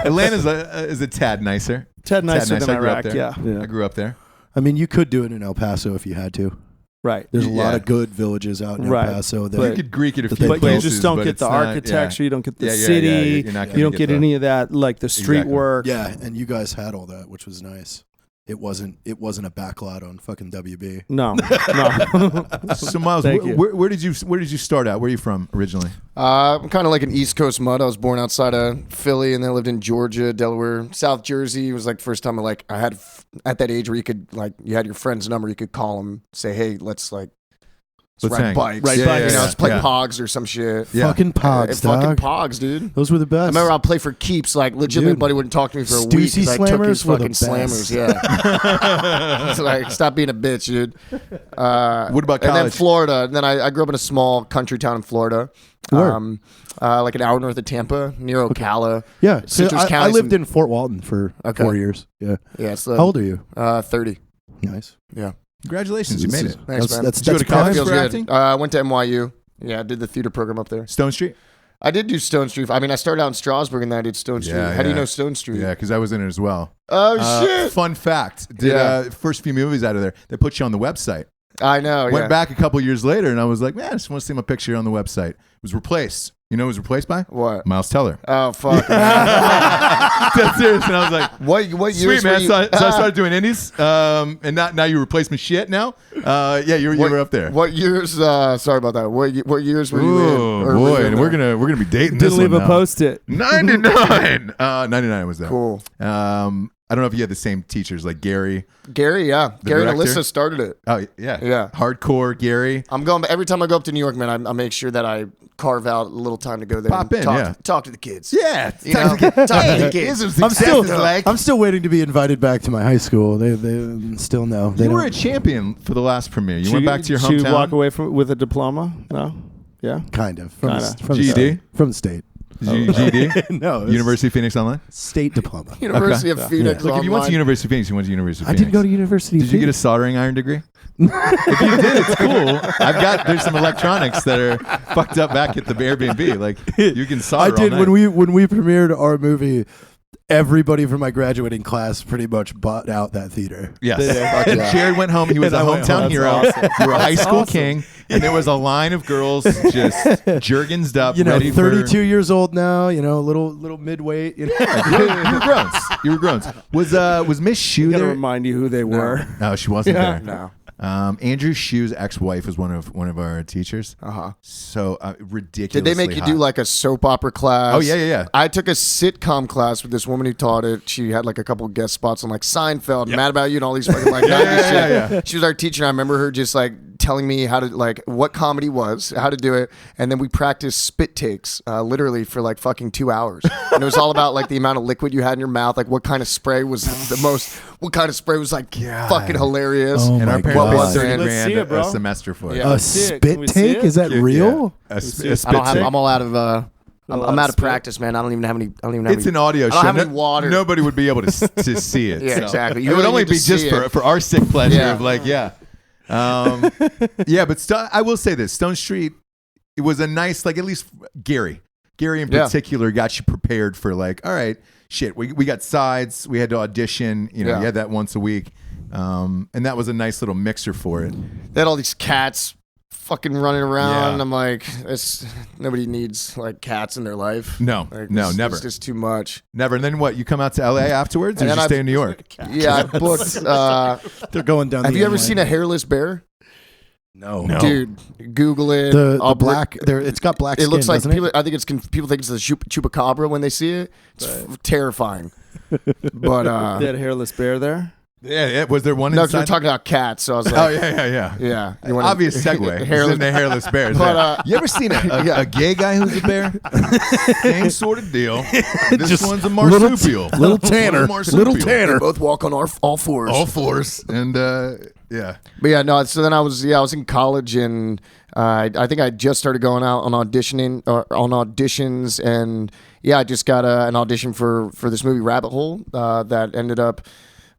Atlanta's is a tad nicer. Tad nicer than I grew up Iraq. there. Yeah, I grew up there. I mean, you could do it in El Paso if you had to. right. There's a lot Yeah. of good villages out in Right. El Paso. That, But- You could Greek it a But few they But places, you just don't but get it's the not- architecture. You don't get the Yeah, city. you're not gonna You don't get get the- any of that, like the street Exactly. work. yeah, and you guys had all that, which was nice. It wasn't a backlot on fucking WB. No, no. So Miles, Thank you. where did you start out? Where are you from originally? I'm kind of like an East Coast mutt. I was born outside of Philly, and then I lived in Georgia, Delaware, South Jersey. It was like the first time I had at that age where you could you had your friend's number. You could call him, say, hey, let's Let's ride hang. bikes. Ride bikes. Let's play Yeah. Pogs or some shit. Yeah. Fucking pogs, Fucking dog. Pogs, dude. Those were the I best. remember I'd play for keeps. Like, legitimately, Dude. buddy wouldn't talk to me for a week. Stussy 'cause I took his slammers were the fucking best. slammers. Yeah. It's like, stop being a bitch, dude. What about And then college? Florida. And then I grew up in a small country town in Florida. Where? Like an hour north of Tampa, near Ocala. yeah, so Citrus I County, lived some- in Fort Walton for Okay. 4 years. Yeah. Yeah, it's How old are you? 30. Nice. Yeah. Congratulations, you made it. Thanks, man. That's Did you go to fast. college Feels for good. acting? I went to NYU. Yeah, I did the theater program up there. Stone Street? I did do Stone Street. I mean, I started out in Strasbourg and then I did Stone Street. Yeah, How do you yeah. know Stone Street? Yeah, because I was in it as well. Oh, shit. Fun fact: did Yeah. first few movies out of there? They put you on the website. I know. Went yeah. back a couple years later, and I was like, man, I just want to see my picture on the website. It was replaced. You know, who it was replaced by What? Miles Teller. Oh, fuck. That's serious. And I was like, What years sweet were man. you? So I started doing indies, and now you replacement shit. Now, yeah, you were up there. What years? Sorry about that. What years were you in? Oh Or were boy, you in and we're gonna be dating Didn't this leave one a now. post-it. 99. 99 was that. Cool. I don't know if you had the same teachers like Gary. Gary, yeah. Gary and director? Alyssa started it. Oh yeah, Yeah. Hardcore Gary. I'm going every time I go up to New York, man. I make sure that I carve out a little time to go there. Pop and in, talk, yeah. talk to the kids. Yeah, You know, talk to the kids. I'm still waiting to be invited back to my high school. They still know. They You were don't- a champion for the last premiere. You Should went back to your should you hometown. walk away with a diploma? No? Yeah? kind of from Kinda. from GED? the state. From the state. GED? No, it was University of Phoenix Online. state diploma. University of Phoenix. Look, if you went to Online. University of Phoenix, you went to University of I Phoenix. didn't go to University. Did you get a soldering iron degree? If you did, it's cool. There's some electronics that are fucked up back at the Airbnb. Like you can solder. I did all when night. when we premiered our movie. Everybody from my graduating class pretty much bought out that theater. Yes. Fuck And yeah. Jared went home. He was a And I went hometown home. hero. That's You were a high school awesome. king, and there was a line of girls just jergins up, You know, ready 32 years old now. You know, little midweight. You know? You were grown. You were grown. Was Miss Shue Gotta there? remind you who they were. No, she wasn't there. No. Andrew Shue's ex-wife was one of our teachers. Uh-huh. So ridiculous. Did they make you do like a soap opera class? Oh, yeah. I took a sitcom class with this woman who taught it. She had like a couple guest spots on like Seinfeld, Mad About You, and all these fucking like 90s shit. yeah. She was our teacher. And I remember her just like telling me how to like what comedy was, how to do it, and then we practiced spit takes literally for like fucking 2 hours. And it was all about like the amount of liquid you had in your mouth, like what kind of spray was the most, what kind of spray was like fucking hilarious. Oh And my our parents God. paid Let's 30 see it, grand bro. a semester for it. Yeah. A see it. Can spit we see take? it? Is that real? A see it. spit I don't have. take. I'm all out of. I'm out of spit. practice, man. I don't even have any. It's an audio I show. don't have No- any water. Nobody would be able to see it. Yeah, so. exactly. You It would really only need to be just see it. for our sick pleasure Yeah. of like, yeah. Yeah, but I will say this. Stone Street, it was a nice, like at least Gary in Yeah. particular got you prepared for like, all right, shit, we got sides. We had to audition. You Yeah. had that once a week. And that was a nice little mixer for it. They had all these cats fucking running around. Yeah. I'm like, nobody needs like cats in their life. No, Like, no, it's, never. It's just too much. Never. And then what? You come out to LA afterwards, or And did you then stay in New York? Yeah, I booked. They're going down. Have the you ever N-way. seen a hairless bear? No. Dude, Google it. The I'll bring- black. It's got black. It skin, looks like doesn't people. I think it's people think it's the chupacabra when they see it. It's terrifying. But They had a hairless bear there. Yeah. Was there one no, 'cause we're inside? talking about cats. So I was like, Oh yeah. yeah. You wanna- Obvious segue. hairless- In the hairless bears. But, you ever seen a gay guy who's a bear? Same sort of deal. This Just one's a marsupial. little Tanner. One marsupial. Little Tanner. They both walk on all fours. All fours. And yeah. But yeah, no. So then I was in college, and I think I just started going out on auditions, and yeah, I just got an audition for this movie Rabbit Hole that ended up.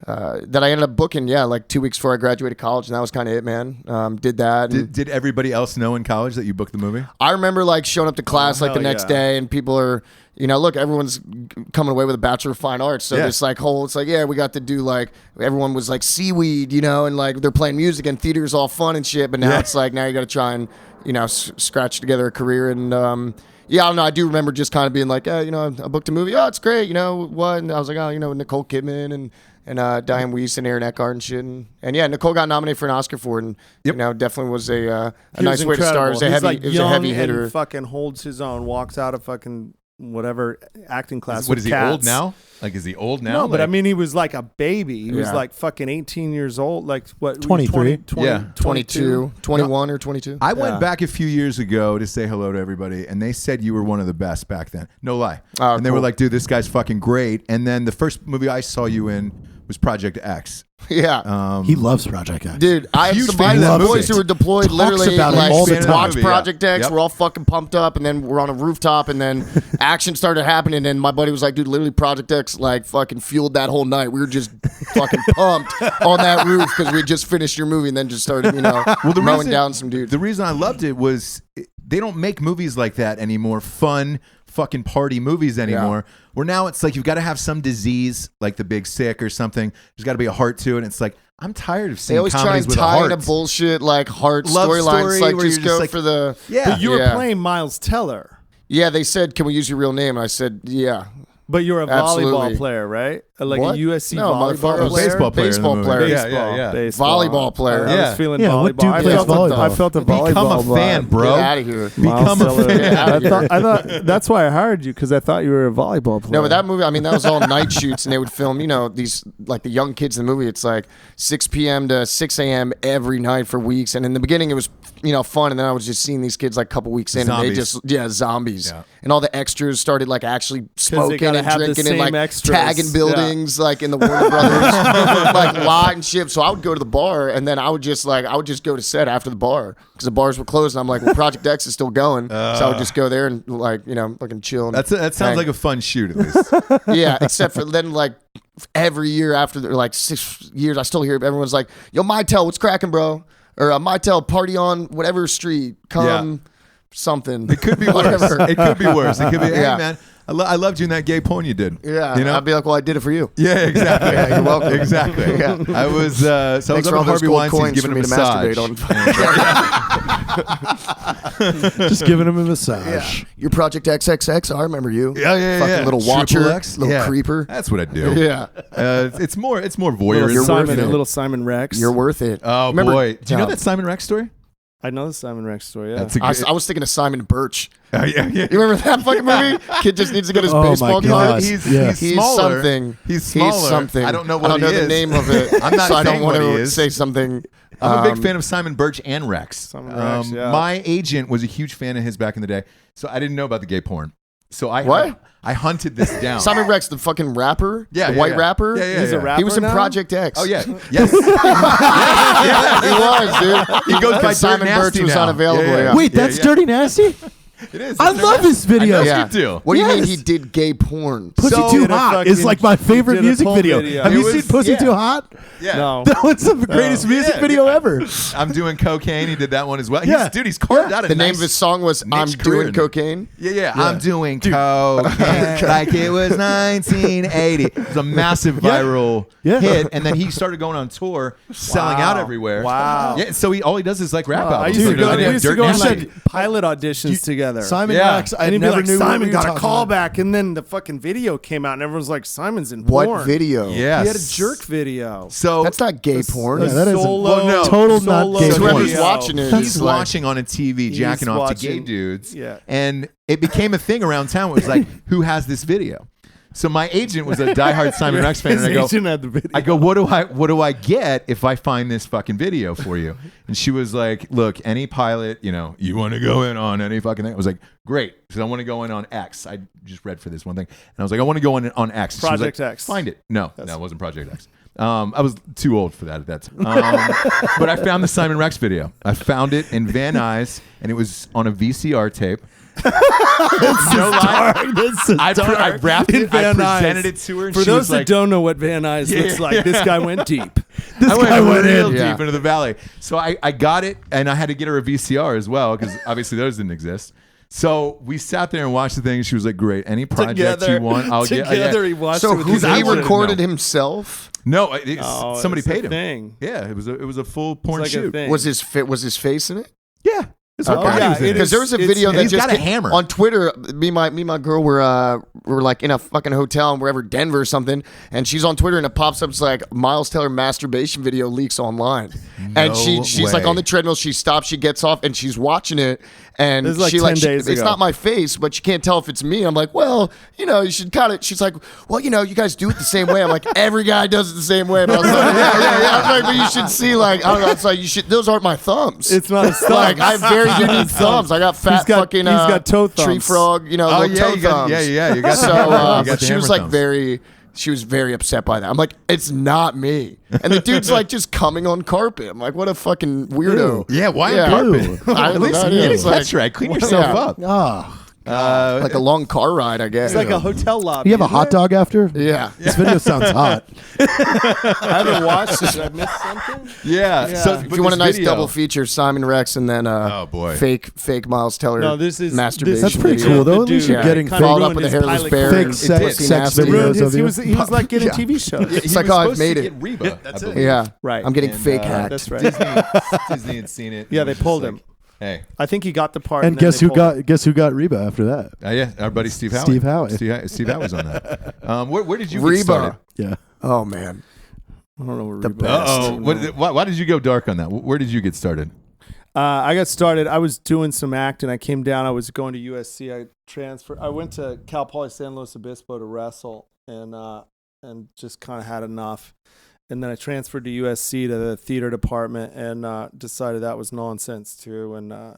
That I ended up booking, like 2 weeks before I graduated college, and that was kind of it, man. Did that. and Did everybody else know in college that you booked the movie? I remember like showing up to class like the hell next yeah. day, and people are, look, everyone's coming away with a Bachelor of Fine Arts. So Yeah. this like whole, it's like, yeah, we got to do like, everyone was like seaweed, and like they're playing music and theater's all fun and shit. But now it's like, now you got to try and, scratch together a career. And yeah, I don't know. I do remember just kind of being like, I booked a movie. Oh, it's great. What? And I was like, Nicole Kidman and Diane Weiss and Aaron Eckhart and shit. And yeah, Nicole got nominated for an Oscar for it. And, definitely was a He nice was way to start. It was a incredible. heavy, He's like it was a young heavy hitter. and fucking holds his own. Walks out of fucking whatever acting class. What with is he cats. old now? Like, is he old now? No, but Like- I mean, he was like a baby. He was Yeah. like fucking 18 years old. Like what? 23. 20, Yeah. 22, 21 or 22. I went Yeah. back a few years ago to say hello to everybody, and they said you were one of the best back then. No lie. Oh, and they were cool. like, dude, this guy's fucking great. And then the first movie I saw you in was Project X. Yeah. He loves Project X. Dude, I have Huge some fan of that boys movie. who were deployed Talks literally about it like all the time. watch Yeah. Project X. Yep. We're all fucking pumped up, and then we're on a rooftop, and then action started happening, and my buddy was like, dude, literally Project X like fucking fueled that whole night. We were just fucking pumped on that roof because we had just finished your movie and then just started, mowing down some dudes. The reason I loved it was they don't make movies like that anymore. Fun fucking party movies anymore. Where now it's like you've got to have some disease like the Big Sick or something. There's got to be a heart to it. And it's like I'm tired of They seeing always try comedies and with a tie heart. into bullshit like heart Love storylines. story Like where just you're just go like- for the Yeah. But you were Yeah. playing Miles Teller, They said, can we use your real name? And I said, yeah. but you're a Absolutely. volleyball player, right? Like What? a USC No, volleyball motherfucker. player. Baseball player. in the Baseball movie. player. Yeah. Baseball. Volleyball player. I Yeah. was feeling Yeah, what volleyball. dude I plays felt volleyball? I felt the volleyball. Become a fan, vibe. bro. Get out of here. Become a Miles Teller. fan. Get outta here. I thought that's why I hired you, because I thought you were a volleyball player. No, but that movie, I mean, that was all night shoots, and they would film, these, like the young kids in the movie. It's like 6 p.m. to 6 a.m. every night for weeks. And in the beginning, it was, fun. And then I was just seeing these kids like a couple weeks in, Zombies. and they just, zombies. Yeah. And all the extras started like actually smoking gotta and have the drinking and like same extras. tagging buildings, like in the Warner Brothers, like lot and shit. So I would go to the bar, and then I would just go to set after the bar because the bars were closed. And I'm like, well, Project X is still going. So I would just go there and fucking chill. And That sounds hang. like a fun shoot at least. Yeah, except for then like every year after like 6 years, I still hear everyone's like, "Yo, Mytel, what's cracking, bro?" Or Mytel, party on whatever street, come something. It could be worse. It could be worse. It could be. Hey Yeah. man, I loved you in that gay porn you did. Yeah, I'd I'd be like, "Well, I did it for you." Yeah, exactly. Yeah, you're welcome. Exactly. Yeah. I was so I was Thanks up for all at those Harvey gold Weinstein's coins giving for him me a to massage. masturbate on. Just giving him a massage. Your Project XXX, I remember you. Yeah. Fucking little Triple watcher, X? little Yeah. creeper. That's what I do. Yeah, It's more little voyeurism. Simon, it. little Simon Rex. you're worth it. Oh Remember- boy, do you know Yeah. that Simon Rex story? I know the Simon Rex story. Yeah. That's a I, good. I was thinking of Simon Birch. Yeah. You remember that fucking movie? Kid just needs to get his Oh my baseball God. card. He's He's smaller. something. He's smaller. He's something. I don't know what I don't know he the is. name of it. I'm not so I saying don't want what he to is. say something. I'm a big fan of Simon Birch and Rex. Simon Rex, yeah. My agent was a huge fan of his back in the day, so I didn't know about the gay porn. So I hunted this down. Simon Rex, the fucking rapper, Yeah, the yeah, white yeah. rapper. Yeah, He's a rapper He was in now? Project X. Oh yeah, yes. He was, dude. He goes by Simon Dirty Birch Nasty was now. unavailable. Yeah, yeah. Yeah. Wait, that's yeah. Dirty Nasty? It is. I It's love their this video. I know Yeah. you do. What do you mean Yes. he did gay porn? Pussy So- Too Did a Hot is fucking- like my favorite did a music full video. video. Have It you was- seen Pussy yeah. Too Hot? Yeah. No. That was the greatest music Yeah. video ever. I'm doing cocaine. He did that one as well. Yeah. He's carved out a The nice name of his song was "I'm niche career Doing in there. Cocaine." Yeah. I'm doing cocaine like it was 1980. It was a massive viral Yeah. hit, and then he started going on tour, selling out everywhere. Wow. Yeah. So all he does is like rap I albums. used to Dude, go, and we they used have to Dirt go on Nasty. like pilot auditions together. Simon Yeah. Rex, I and he'd be never like, knew what Simon we got were a talking call about. back, and then the fucking video came out, and everyone's like, Simon's in What porn. video? Yes. He had a jerk video. So That's not gay porn. Yeah, that is a Solo, no. total not solo gay So porn. whoever's video. watching it, he's is like, watching on a TV, He's jacking off to gay watching- dudes. Yeah. And it became a thing around town. It was like, who has this video? So my agent was a diehard Simon Rex fan, His and I go, agent had the video. what do I get if I find this fucking video for you? And she was like, look, any pilot, you want to go in on any fucking thing. I was like, great. So I want to go in on X. I just read for this one thing. And I was like, I want to go in on X. She was Project like, X. Find it. No, it wasn't Project X. I was too old for that at that time. But I found the Simon Rex video. I found it in Van Nuys, and it was on a VCR tape. No lie. I wrapped In it. I Van Nuys. presented it to her, and For she those was that like, don't know what Van Nuys looks like, this guy went deep. I went real in. deep into the valley. So I got it, and I had to get her a VCR as well, because obviously those didn't exist. So we sat there and watched the thing, and she was like, great, any project you want, I'll get. Together, he watched So it with who his I he wanted to recorded know. himself? No, Oh, somebody it's a paid him. thing. Yeah, it was a full porn It's like a shoot. thing. Was his face in it? Yeah. It's Oh, okay. yeah, it Because is- there was a it's- video that he's just got a came- hammer. on Twitter. Me and my girl were like in a fucking hotel in wherever, Denver or something, and she's on Twitter and it pops up. It's like Miles Teller masturbation video leaks online, and she's like way. on the treadmill. She stops, she gets off, and she's watching it. And This is like she 10 like days it's ago. not my face, but you can't tell if it's me. I'm like, well, you should kind of. She's like, well, you guys do it the same way. I'm like, every guy does it the same way. But I was like, yeah. I was like, but you should see, like, I don't know. It's like you should. Those aren't my thumbs. It's not his thumbs. Like I have very unique thumbs. I got fat He's got- fucking he's got toe tree thumbs. frog, Oh little yeah, toe you got, thumbs. yeah. You got So, the hammer, you got but the she was hammer like thumbs. she was very upset by that. I'm like, it's not me. And the dude's like just coming on carpet. I'm like, what a fucking weirdo. Yeah, why Yeah. carpet? I At don't least know, you yeah, get a it's like- catch right. Clean yourself Yeah. up. Ah, Like a long car ride, I guess. It's like a hotel lobby. you have a isn't hot it? dog after? Yeah. This video sounds hot. I haven't watched it. Did I miss something? Yeah. Yeah. So, If If you want a nice double feature, Simon Rex and then Oh, boy. fake Miles Teller No, this is masturbation. That's pretty video. cool, though. The At least dude, you're getting kinda Followed ruined up with a his hairless pilot bear. career. and sex- pussy sex nasty. videos. Ruined his, of he you. was like getting TV shows. It's like how I've made it. Get Reba, I believe. Yeah. Right. I'm getting And, fake hacked. That's right. Disney had seen it. Yeah, and they was just pulled like, him. Hey, I think he got the part. And then guess they who pulled him. got Reba after that? yeah, our buddy Steve Howe. Steve Howe. Steve Howe was on that. Where did you get Reba. started? Yeah. Oh man. I don't know where The Reba best. is. Why did you go dark on that? Where did you get started? I got started. I was doing some acting. I came down. I was going to USC. I transferred. I went to Cal Poly San Luis Obispo to wrestle, and just kind of had enough. And then I transferred to USC to the theater department, and decided that was nonsense too. And I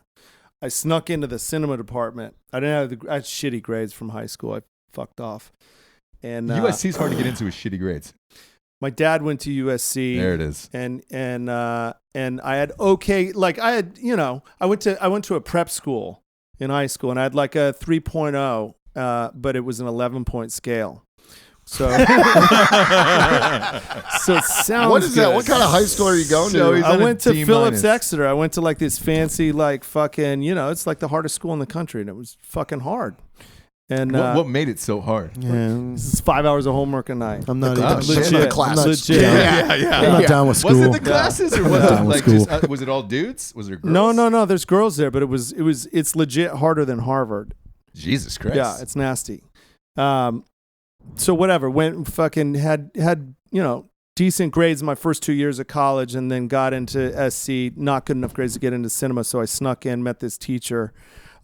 snuck into the cinema department. I had shitty grades from high school. I fucked off. And USC's hard to get into with shitty grades. my dad went to USC. There it is. And I had I went to a prep school in high school, and I had like a 3.0, but it was an 11-point scale. So, so it sounds. What is that? good. What kind of high school are you going So to? he's I on a went to D Phillips minus. Exeter. I went to like this fancy, like fucking, it's like the hardest school in the country, and it was fucking hard. And What made it so hard? this is 5 hours of homework a night. I'm not Oh, even shit. Legit. The classes. Legit. Yeah. I'm not down with school. Was it the classes or was down it with like school. just, was it all dudes? Was there girls? No. There's girls there, but it's legit harder than Harvard. Jesus Christ. Yeah, it's nasty. So whatever, went fucking had decent grades my first 2 years of college, and then got into SC, not good enough grades to get into cinema. So I snuck in, met this teacher.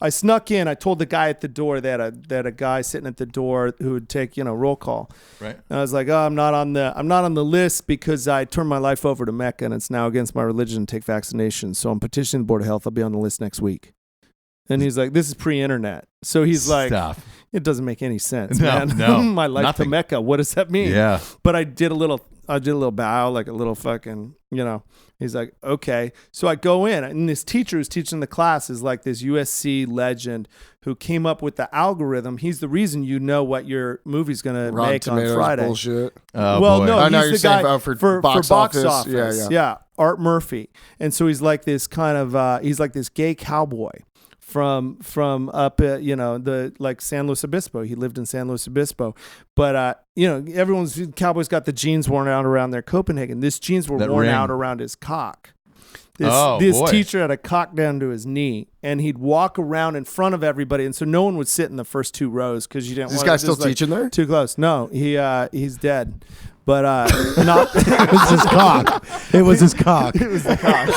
I snuck in. I told the guy at the door that a guy sitting at the door who would take roll call. Right. And I was like, I'm not on the list because I turned my life over to Mecca, and it's now against my religion to take vaccinations. So I'm petitioning the Board of Health. I'll be on the list next week. And he's like, this is pre-internet. So he's like, Stop. it doesn't make any sense, No, man. no, My life nothing. to Mecca. What does that mean? Yeah. But I did a little did a little bow, like a little fucking, he's like, okay. So I go in, and this teacher who's teaching the class is like this USC legend who came up with the algorithm. He's the reason you know what your movie's going to Rotten make Tomatoes on Friday. bullshit. Oh, Well, boy. no, Oh, no, he's you're the saying guy for box office. Yeah. Art Murphy. And so he's like this kind of, he's like this gay cowboy from up at, the like San Luis Obispo. He lived in San Luis Obispo. But, Cowboys got the jeans worn out around their Copenhagen. This jeans were worn out around his cock. This teacher had a cock down to his knee, and he'd walk around in front of everybody, and so no one would sit in the first two rows because you didn't. Is this guy still teaching there? Too close. No, he's dead. But not. It was his cock. It was his cock. It was the cock.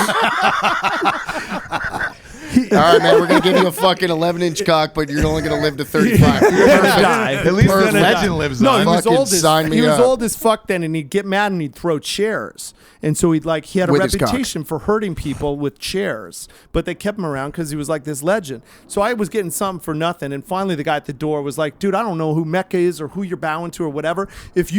All right, man, we're going to give you a fucking 11-inch cock, but you're only going to live to 35. You're gonna die. At least the Perfect. legend lives No, on. he was Fucking old as sign me he was up. old as fuck then, and he'd get mad and he'd throw chairs. And so he had a With his cock. reputation for hurting people with chairs, but they kept him around because he was like this legend. So I was getting something for nothing, and finally the guy at the door was like, "Dude, I don't know who Mecca is or who you're bowing to or whatever. If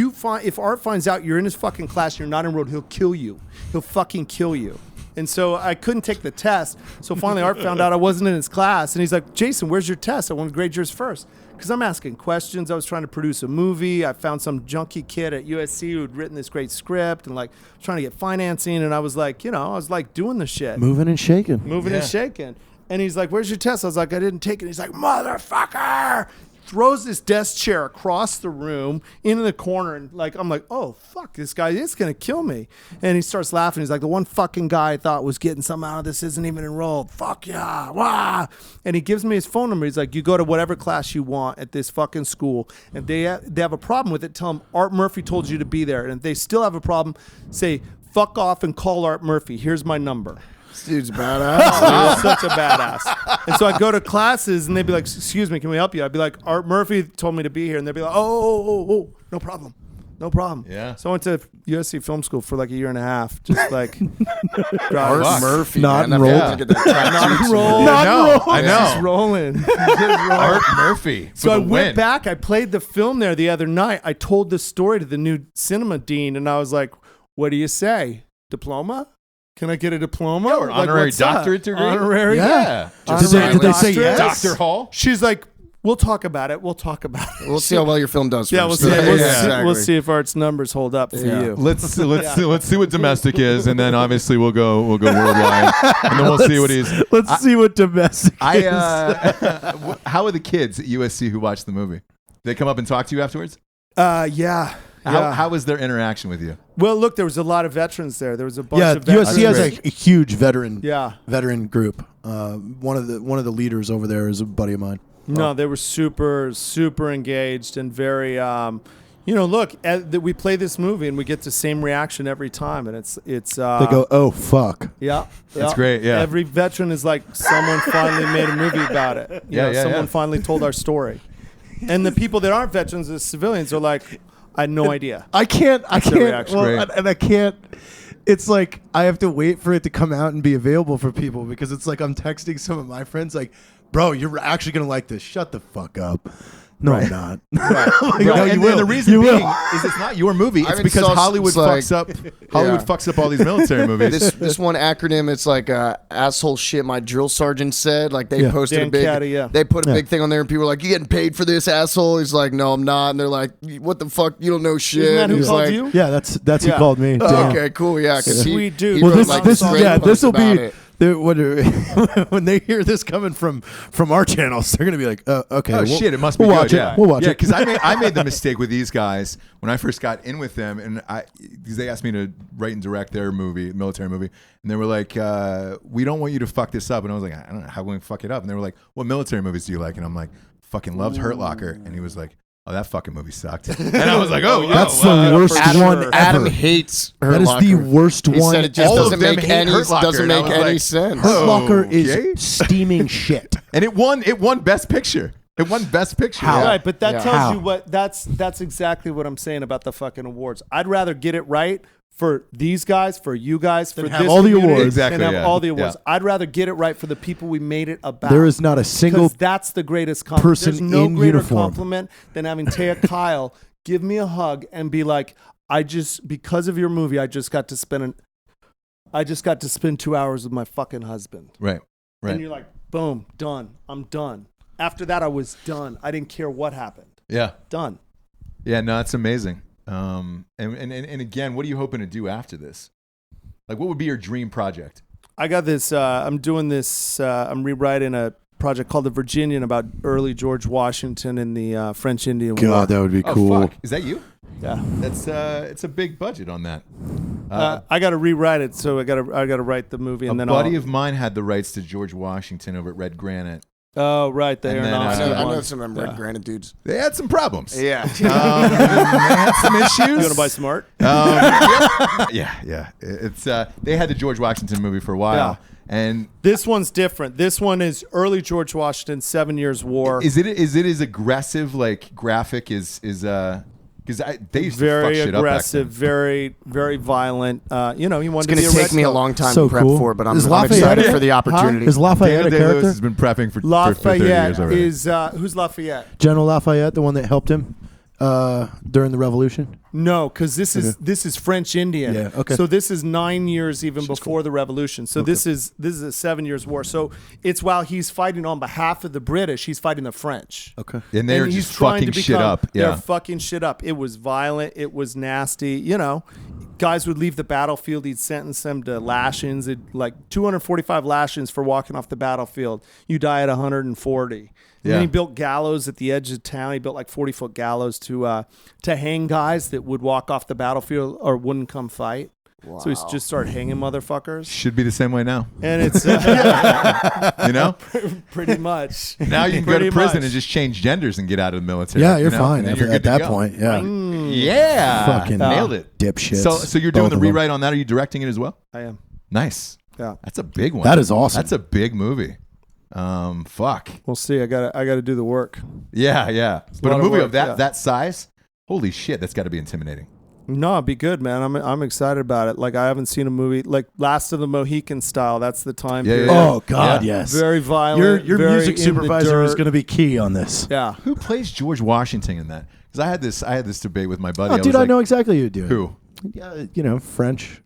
Art finds out you're in his fucking class, you're not enrolled, he'll kill you. He'll fucking kill you." And so I couldn't take the test. So finally Art found out I wasn't in his class, and he's like, "Jason, where's your test? I want to grade yours first." Because I'm asking questions. I was trying to produce a movie. I found some junkie kid at USC who had written this great script and like trying to get financing. And I was like, doing the shit. Moving and shaking. And shaking. And he's like, "Where's your test?" I was like, "I didn't take it." He's like, "Motherfucker!" Throws this desk chair across the room into the corner. And like, I'm like, "Oh, fuck, this guy is going to kill me." And he starts laughing. He's like, "The one fucking guy I thought was getting something out of this isn't even enrolled. Fuck yeah. Wah." And he gives me his phone number. He's like, "You go to whatever class you want at this fucking school. And they have a problem with it, tell them Art Murphy told you to be there. And if they still have a problem, say, fuck off and call Art Murphy. Here's my number." This dude's badass. He's such a badass. And so I go to classes and they'd be like, "Excuse me, can we help you?" I'd be like, "Art Murphy told me to be here." And they'd be like, oh, no problem. No problem. Yeah. So I went to USC film school for like a year and a half. Just like Art Murphy. Not man. enrolled. I have to get that tattooed Not somewhere. I know. Just rolling. Just rolling. Art Murphy. So I for the went win. back. I played the film there the other night. I told the story to the new cinema dean, and I was like, "What do you say? Diploma? Can I get a diploma Or honorary what's up? doctorate degree? Honorary, Yeah. Did they say doctorate? yes? Dr. Hall? She's like, "We'll talk about it. We'll talk about it." We'll see how well your film does. Yeah, we'll first. see. Yeah, We'll, yeah. see we'll see if Art's numbers hold up for Yeah. you. Let's see what domestic is, and then obviously we'll go worldwide, and then we'll see what he's. Let's see what domestic is. How are the kids at USC who watched the movie? They come up and talk to you afterwards. Yeah. How was their interaction with you? Well, look, there was a lot of veterans there. There was a bunch Yeah, of veterans. USC has That's a huge veteran group. One of the leaders over there is a buddy of mine. No, they were super, super engaged and very. Look, we play this movie and we get the same reaction every time, and it's. They go, "Oh fuck." Yeah, That's great, yeah. Every veteran is like, someone finally made a movie about it. Someone finally told our story, and the people that aren't veterans, the civilians, are like, "I had no idea." I can't. their reaction. Great. And I can't. It's like I have to wait for it to come out and be available for people because it's like I'm texting some of my friends like, "Bro, you're actually gonna like this. Shut the fuck up." No, I'm not. Right. Like, no, you And will. the reason You being will. is it's not your movie. It's haven't because saw Hollywood some, fucks up. Hollywood fucks up all these military movies. This one acronym, it's like asshole shit my drill sergeant said. Like they posted Dan a big Caddy, yeah. they put a big thing on there and people were like, "You getting paid for this, asshole?" He's like, "No, I'm not." And they're like, "What the fuck? You don't know shit." Isn't that who He's called like, you? Yeah, that's who Yeah. called me. Oh, Dan. okay, cool, yeah. 'cause Sweet dude. He Well, wrote, this like, this great yeah, post this will about be. it. When they hear this coming from our channels, they're gonna be like, "Okay, Oh shit! It must be we'll good. watch it. Yeah. We'll watch Yeah, it." because I made the mistake with these guys when I first got in with them, and because they asked me to write and direct their movie, military movie, and they were like, "We don't want you to fuck this up," and I was like, "I don't know how we fuck it up," and they were like, "What military movies do you like?" And I'm like, "Fucking loved Hurt Locker," and he was like, "Oh, that fucking movie sucked," and I was like, "Oh, That's wow. the worst one ever. Adam hates Hurt That is Locker. the worst He one. said it just All doesn't of them make hate any Hurt Locker, doesn't and I make was any like, sense. Hurt Locker Okay. is steaming shit. And it won Best Picture. It won Best Picture. How? Right, but that Yeah. tells How? you what that's exactly what I'm saying about the fucking awards. I'd rather get it right for these guys, for you guys, for have this all the community, awards. Exactly, and have yeah. all the awards. Yeah. I'd rather get it right for the people we made it about. There is not a single 'Cause that's the greatest compliment. person There's no in greater uniform. compliment than having Taya Kyle give me a hug and be like, because of your movie, I just got to spend 2 hours with my fucking husband. Right. And you're like, boom, done. I'm done. After that, I was done. I didn't care what happened. Yeah. Done. Yeah, no, that's amazing. And again, what are you hoping to do after this? Like, what would be your dream project? I got this. I'm doing this. I'm rewriting a project called The Virginian about early George Washington in the French Indian War. God, that would be cool. Oh, fuck. Is that you? Yeah. That's it's a big budget on that. I got to rewrite it, so I got to write the movie, and a then buddy of mine had the rights to George Washington over at Red Granite. Oh, right, the And then, Aronofsky I one. know some of them Red Granite dudes. They had some problems. Yeah. They had some issues. You want to buy smart? Yeah. It's they had the George Washington movie for a while, Yeah. and This one's different. This one is early George Washington, 7 Years war. is it as aggressive, like graphic as because they used to fuck Very shit aggressive, up back very, very violent. He wanted It's to going be to a take Red me a Coat. long time So to prep cool. for, but Is I'm Lafayette excited a- for the opportunity. Is then. Lafayette Daniel a Day-Lewis character? has been prepping for 30 years Lafayette already. is who's Lafayette? General Lafayette, the one that helped him during the Revolution? No, because this is French Indian. Yeah, okay. So this is 9 years even before the Revolution. So this is a 7 years war. So it's while he's fighting on behalf of the British, he's fighting the French. Okay. And they're he's just trying fucking to shit become- up. They're Yeah. fucking shit up. It was violent. It was nasty. Guys would leave the battlefield. He'd sentence them to lashings, like 245 lashings for walking off the battlefield. You die at 140. And then Yeah. he built gallows at the edge of town. He built like 40-foot gallows to hang guys that would walk off the battlefield or wouldn't come fight. Wow. So he's just started hanging motherfuckers. Should be the same way now. And it's You know, pretty much. now you can go to Pretty prison much. and just change genders and get out of the military. Yeah, you're you know? fine And then at, you're good at to that go. point. Yeah. Yeah, Fucking nailed it. Dipshits. So you're doing Both the of them. rewrite on that? Are you directing it as well? I am. Nice. Yeah. That's a big one. That is awesome. That's a big movie. Fuck. We'll see. I gotta do the work. Yeah. But a lot of movie work, of that yeah. that size, holy shit, that's got to be intimidating. No, it'd be good, man. I'm excited about it. Like I haven't seen a movie like Last of the Mohican style. That's the time Yeah, period. yeah. Oh, God, Yeah. yes. Very violent. Your very music in the supervisor is dirt. going to be key on this. Yeah. Who plays George Washington in that? Because I had this debate with my buddy. Oh, dude, was I like, know exactly who you're doing. who. Yeah, French.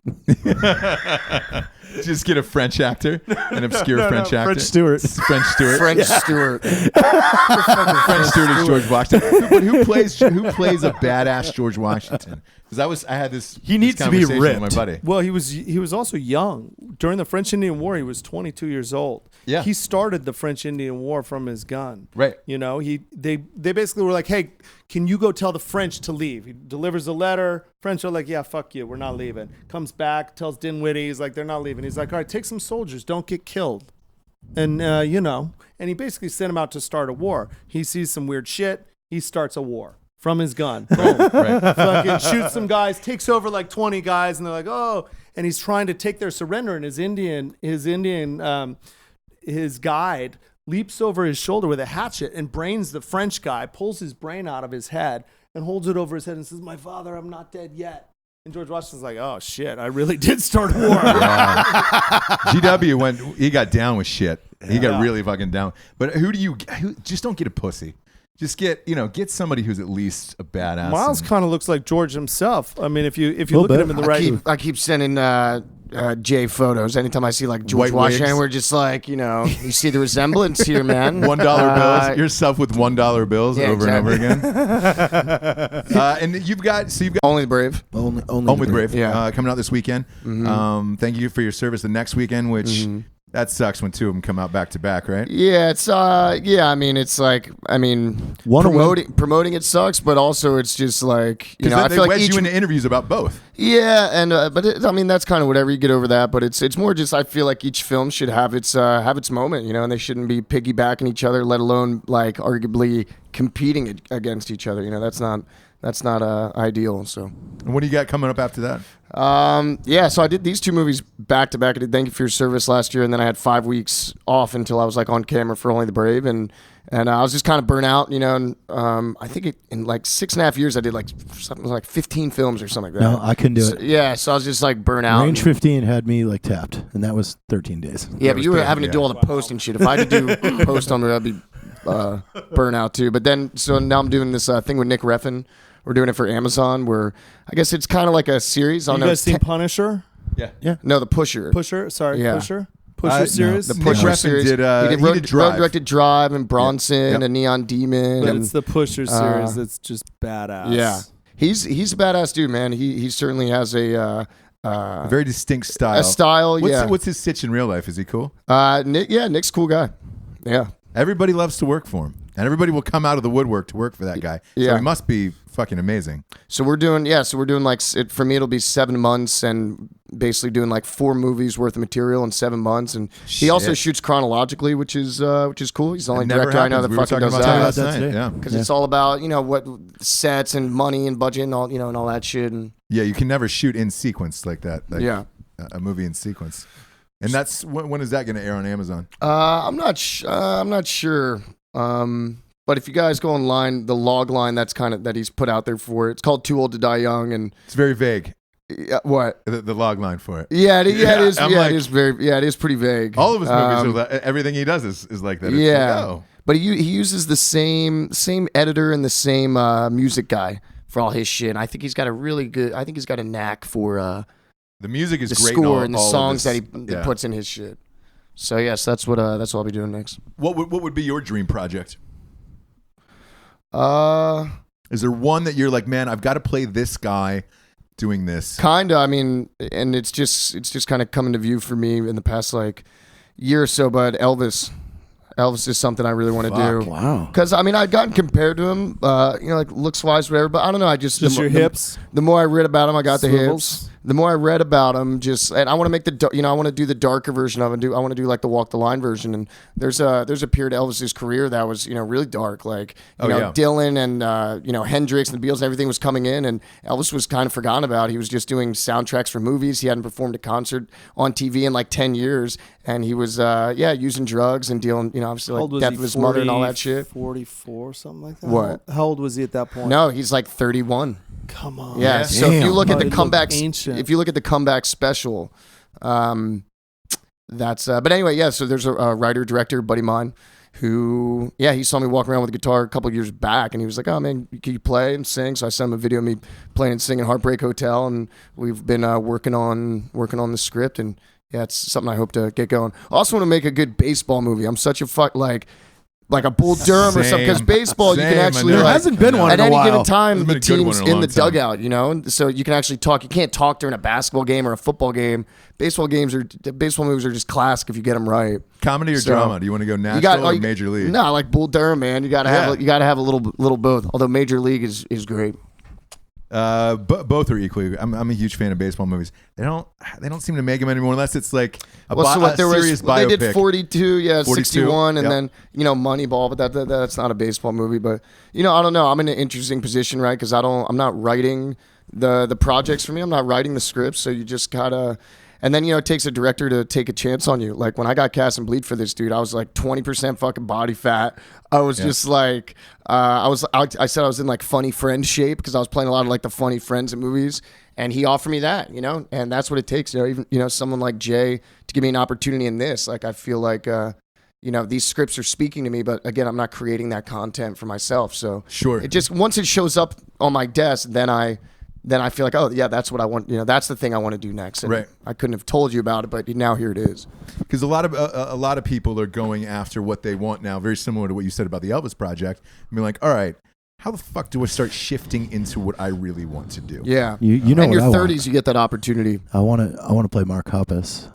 Just get a French actor, an obscure French actor. French Stewart. French Stewart. French Stewart. French Stewart is George Washington. But who plays a badass George Washington? Because I had this. He needs this to be conversation with my ripped. buddy. Well, he was also young during the French Indian War. He was 22 years old. Yeah. He started the French Indian War from his gun. Right. They basically were like, "Hey, can you go tell the French to leave?" He delivers a letter. French are like, "Yeah, fuck you, we're not leaving." Comes back, tells Dinwiddie, he's like, "They're not leaving." He's like, "All right, take some soldiers, don't get killed," and and he basically sent him out to start a war. He sees some weird shit. He starts a war from his gun. Boom. Right. Fucking shoots some guys, takes over like 20 guys, and they're like, "Oh!" And he's trying to take their surrender, and his guide leaps over his shoulder with a hatchet and brains the French guy, pulls his brain out of his head, and holds it over his head and says, "My father, I'm not dead yet." And George Washington's like, "Oh shit, I really did start a war." GW he got down with shit. He got Yeah. really fucking down. But who just don't get a pussy. Just get somebody who's at least a badass. Miles and- kind of looks like George himself. I mean, if you Little look at bit. him in the right, I keep sending Jay photos anytime I see like George White Washington. wigs. We're just like, you see the resemblance here, man. $1 bills. Yourself with $1 bills yeah, over and over exactly. again. And you've got Only the Brave. Only Home with Brave. Yeah. Coming out this weekend. Thank you for your service the next weekend, which that sucks when two of them come out back to back, right? Yeah, it's I mean, it's like One promoting it sucks, but also it's just like Because I they feel like wedge each you into interviews about both. yeah, and but that's kind of whatever, you get over that. But it's more just I feel like each film should have its moment, and they shouldn't be piggybacking each other, let alone like arguably competing against each other. That's not ideal. So. And what do you got coming up after that? So I did these two movies back to back. I did Thank You for Your Service last year, and then I had 5 weeks off until I was like on camera for Only the Brave, and I was just kind of burnt out, and I think in like 6.5 years I did like something like 15 films or something like that. No, I couldn't do So, it. yeah, so I was just like burnt out. Range 15 had me like tapped, and that was 13 days. Yeah, but you were bad, having to do all the post and shit. If I had to do post on it, I'd be burnt out too. But then, so now I'm doing this thing with Nick Reffin we're doing it for Amazon. Where I guess it's kind of like a series. You guys seen Punisher? No, The Pusher. Pusher series. The Nick Pusher Refn series. did, he he did Drive. directed Drive and Bronson Yep. and Neon Demon. But and, it's the Pusher series that's just badass. yeah, he's a badass dude, man. He certainly has a very distinct style. a style. What's his sitch in real life? Is he cool? Nick's a cool guy. Yeah. Everybody loves to work for him, and everybody will come out of the woodwork to work for that guy. So Yeah. he must be fucking amazing. So we're doing like for me it'll be 7 months and basically doing like 4 movies worth of material in 7 months, and he also Shit. shoots chronologically, which is cool. He's the only It never director I know happens. that We were fucking talking does about that that last night. Yeah. because it's all about what sets and money and budget and all and all that shit. And Yeah, you can never shoot in sequence like that. Like yeah, a movie in sequence. And that's when is that going to air on Amazon? I'm not sure. But if you guys go online, the log line that he's put out there for it's called Too Old to Die Young, and It's very vague. what? The log line for it. Yeah, it is. I'm Yeah, like- it is very. Yeah, it is pretty vague. All of his movies, are everything he does is like that. It's Yeah. like, oh. But he uses the same editor and the same music guy for all his shit. And I think he's got a knack for The music is the great. score and the all of songs his- that he yeah. puts in his shit. So yes, that's what I'll be doing next. What would be your dream project? Uh, Is there one that you're like, man, I've got to play this guy doing this? kinda. I mean, and it's just kind of coming to view for me in the past like year or so. But Elvis is something I really want to do. Wow. Because I mean, I'd gotten compared to him, like looks wise, whatever. But I don't know. I just Just your hips. The more I read about him, I got the Swivels. hips. The more I read about him, and I want to make I want to do the darker version of it. I want to do like the Walk the Line version. And there's a period of Elvis's career that was really dark. Like Dylan and Hendrix and the Beatles and everything was coming in, and Elvis was kind of forgotten about. He was just doing soundtracks for movies. He hadn't performed a concert on TV in like 10 years, and he was using drugs and dealing obviously How like old was death he? of his mother and all that shit. 44, something like that. What? How old was he at that point? No, he's like 31. Come on. Yeah. So if you look at the Probably looked comebacks, ancient. if you look at the comeback special, that's. But anyway, yeah. So there's a writer director buddy of mine who, he saw me walk around with a guitar a couple of years back, and he was like, "Oh man, can you play and sing?" So I sent him a video of me playing and singing "Heartbreak Hotel," and we've been working on the script, and it's something I hope to get going. I also want to make a good baseball movie. I'm such a like a Bull Durham or something, because baseball you can actually There hasn't been one at in a any while. given time Hasn't the been a good one team's in a in long the time. dugout, so you can actually talk. You can't talk during a basketball game or a football game. Baseball movies are just classic if you get them right. Comedy or So, drama? Do you want to go national or major league? No, like Bull Durham, man. You gotta have a little both. Although Major League is great. Both are equally. I'm a huge fan of baseball movies. They don't seem to make them anymore unless it's like a serious biopic. They did 42, 42, 61, and yep. then Moneyball, but that's not a baseball movie. But I don't know. I'm in an interesting position, right? Because I'm not writing the projects for me. I'm not writing the scripts, so you just gotta. And then it takes a director to take a chance on you. Like when I got cast in Bleed for this dude, I was like 20% fucking body fat. I was just like, I said I was in like funny friend shape because I was playing a lot of like the funny friends in movies, and he offered me that, and that's what it takes. Even someone like Jay to give me an opportunity in this. Like I feel like, these scripts are speaking to me, but again, I'm not creating that content for myself. So Sure. it just once it shows up on my desk, then I feel like, oh yeah, that's what I want. That's the thing I want to do next. And Right. I couldn't have told you about it, but now here it is. Because a lot of people are going after what they want now, very similar to what you said about the Elvis project. I mean, like, all right, how the fuck do I start shifting into what I really want to do? Yeah. You know in what your I want. 30s, you get that opportunity. I want to play Mark Hoppus.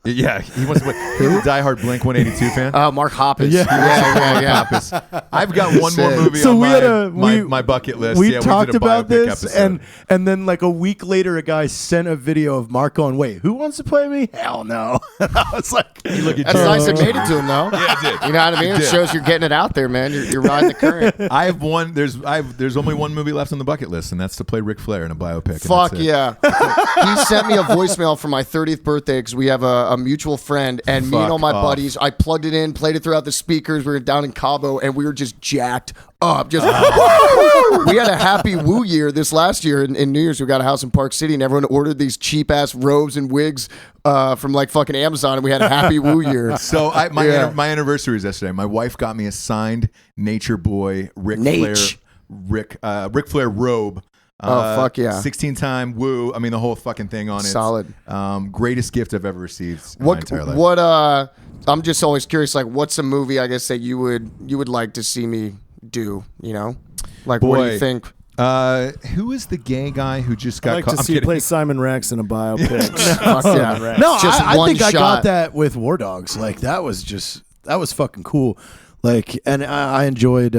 Yeah, he wants to play. He's a diehard Blink 182 fan. Mark Hoppus. Yeah. I've got one more movie So on we had a- my bucket list. We Yeah, talked did a about biopic this, episode. and then like a week later, a guy sent a video of Mark going, "Wait, who wants to play me? Hell no!" I was like, look at That's you. nice it made it to him, though. Yeah, it did. You know what I mean? It It did. shows you're getting it out there, man. You're riding the current. I have one. There's only one movie left on the bucket list, and that's to play Ric Flair in a biopic. and Fuck that's it. yeah. He sent me a voicemail for my 30th birthday because we have a mutual friend, and me and all my off. buddies, I plugged it in, played it throughout the speakers. We were down in Cabo, and we were just jacked up. Just we had a happy woo year this last year in New Year's. We got a house in Park City, and everyone ordered these cheap ass robes and wigs from like fucking Amazon, and we had a happy woo year. So my Yeah. my anniversary was yesterday. My wife got me a signed Nature Boy Ric Flair Ric Flair robe. Oh, fuck yeah. 16-time woo. I mean, the whole fucking thing on it. Solid. Greatest gift I've ever received in my entire life. What? I'm just always curious. Like, what's a movie? I guess that you would like to see me do. You know, like what do you think? Who is the gay guy who just got I'd like caught? to see you play Simon Rex in a biopic. Fuck yeah. No, Just I one think I shot. got that with War Dogs. Like that was fucking cool. Like, and I enjoyed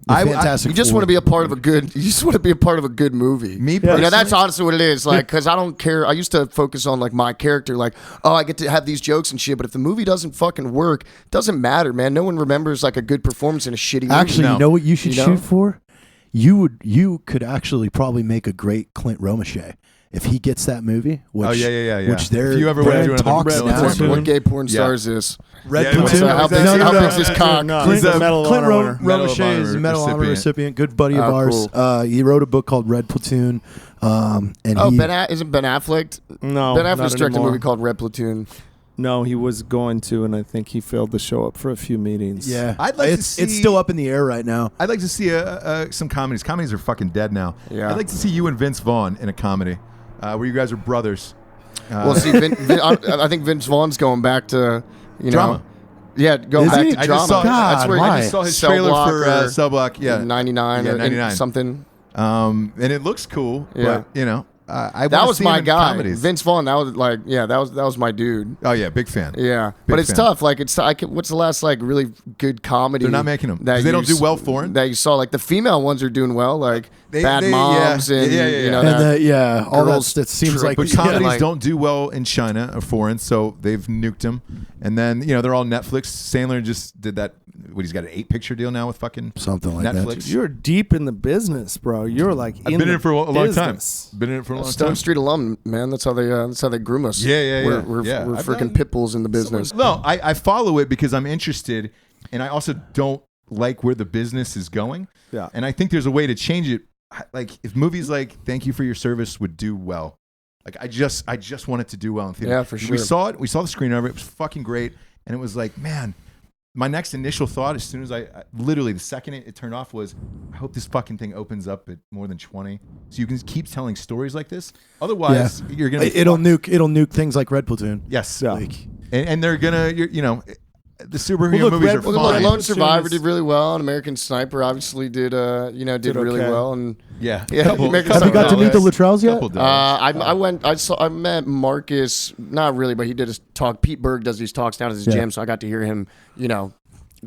Fantastic. You just want to be a part of a good. You just want to be a part of a good movie. Me You know, that's personally? honestly what it is. Like, because I don't care. I used to focus on like my character. Like, oh, I get to have these jokes and shit. But if the movie doesn't fucking work, it doesn't matter, man. No one remembers like a good performance in a shitty movie. Actually, No. you know what you should You know? shoot for? You could actually probably make a great Clint Romachet if he gets that movie. Which, Oh, yeah. Which they're If you ever they're went in to another talks military now. movie. What gay porn Yeah. star is this? Red Yeah, Platoon. So how big- No, how no, big's his cock? No, Clint, he's a Medal of Clint Honor winner. Medal of Romachet is a Honor Medal of Honor recipient. recipient. Good buddy of Oh, ours. cool. He wrote a book called Red Platoon. And Oh, he, isn't Ben Affleck? No, Ben not Affleck's directed a anymore. movie called Red Platoon. No, he was going to, and I think he failed to show up for a few meetings. yeah, I'd like to it's see- still up in the air right now. I'd like to see some comedies. Comedies are fucking dead now. Yeah. I'd like to see you and Vince Vaughn in a comedy where you guys are brothers. Well, see, I think Vince Vaughn's going back to Drama. Yeah, going Is back he? to I drama. just saw, That's God, where why? I just saw his Cell trailer Block for or Cell Block. Yeah, 99 Yeah, or 99. something. and it looks cool. Yeah. But you know, I That wanna was see him my in guy, comedies. Vince Vaughn. That was like, yeah, that was my dude. Oh yeah, big fan. Yeah, Big but it's fan. tough. Like, what's the last like really good comedy? They're not making 'em, 'cause that they don't you do well foreign. That you saw, like the female ones are doing well, like They- Bad they- Moms yeah. and Yeah. you know And that. all Girls that seems Trip, like But Yeah, comedies like- don't do well in China or foreign, so they've nuked them. And then they're all Netflix. Sandler just did that. He's got an 8-picture deal now with fucking something like that. Netflix. You're deep in the business, bro. You're like I've been in it for a long time. business. Been in it for a long Stone time. Street alum, man. That's how they groom us. Yeah. We're Yeah. I've freaking done- pit bulls in the business. No, I follow it because I'm interested, and I also don't like where the business is going. Yeah. And I think there's a way to change it. Like if movies like "Thank You for Your Service" would do well, like I just want it to do well in theater. Yeah, for We sure. saw it. We saw the screener of it. It was fucking great, and it was like, man. My next initial thought, as soon as I literally the second it turned off, was, I hope this fucking thing opens up at more than 20, so you can keep telling stories like this. Otherwise, you're gonna. Be It'll fucked. nuke things like Red Platoon. Yes. Yeah. Like, And they're gonna, the superhero Well, look, movies Red- are well, Well, fine. Lone Survivor is- did really well, and American Sniper obviously did really okay. well, and Yeah. Yeah, American have you Sniper got to did meet the well. Luttrells yet? Couple dollars. I met Marcus, not really, but he did his talk. Pete Berg does these talks down at his Yeah. gym, so I got to hear him, fun.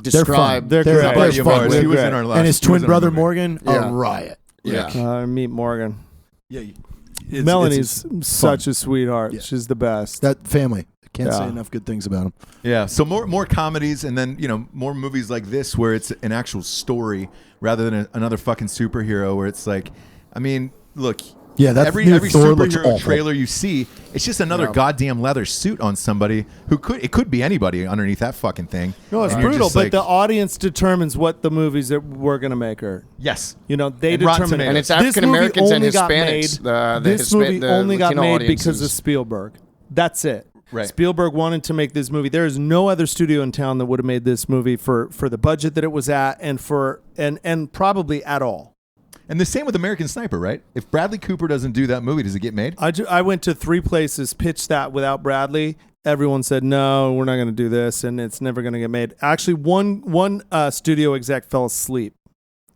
describe. They're They're great. A buddy of fun. ours. They're He was great. in our last. And his he was twin in our brother movie. Morgan, Yeah. a riot. Yeah. Meet Morgan. Yeah, Melanie's such a sweetheart. Yeah. She's the best. that family. Can't say Yeah. enough good things about him. Yeah. So more comedies, and then more movies like this where it's an actual story rather than another fucking superhero where it's like, I mean, look. Yeah, that every new Thor looks superhero awful. trailer you see, it's just another Yeah. goddamn leather suit on somebody who could be anybody underneath that fucking thing. No, it's And you're brutal, just but like, the audience determines what the movies that we're gonna make are. yes. They And Rotten determine, Tomatoes. And it's This African movie Americans and only got Hispanics. made- The This movie the only got Latino made audiences. because of Spielberg. That's it. Right. Spielberg wanted to make this movie. There is no other studio in town that would have made this movie for the budget that it was at, and probably at all. And the same with American Sniper, right? If Bradley Cooper doesn't do that movie, does it get made? I went to 3 places, pitched that without Bradley. Everyone said, no, we're not going to do this, and it's never going to get made. Actually, one studio exec fell asleep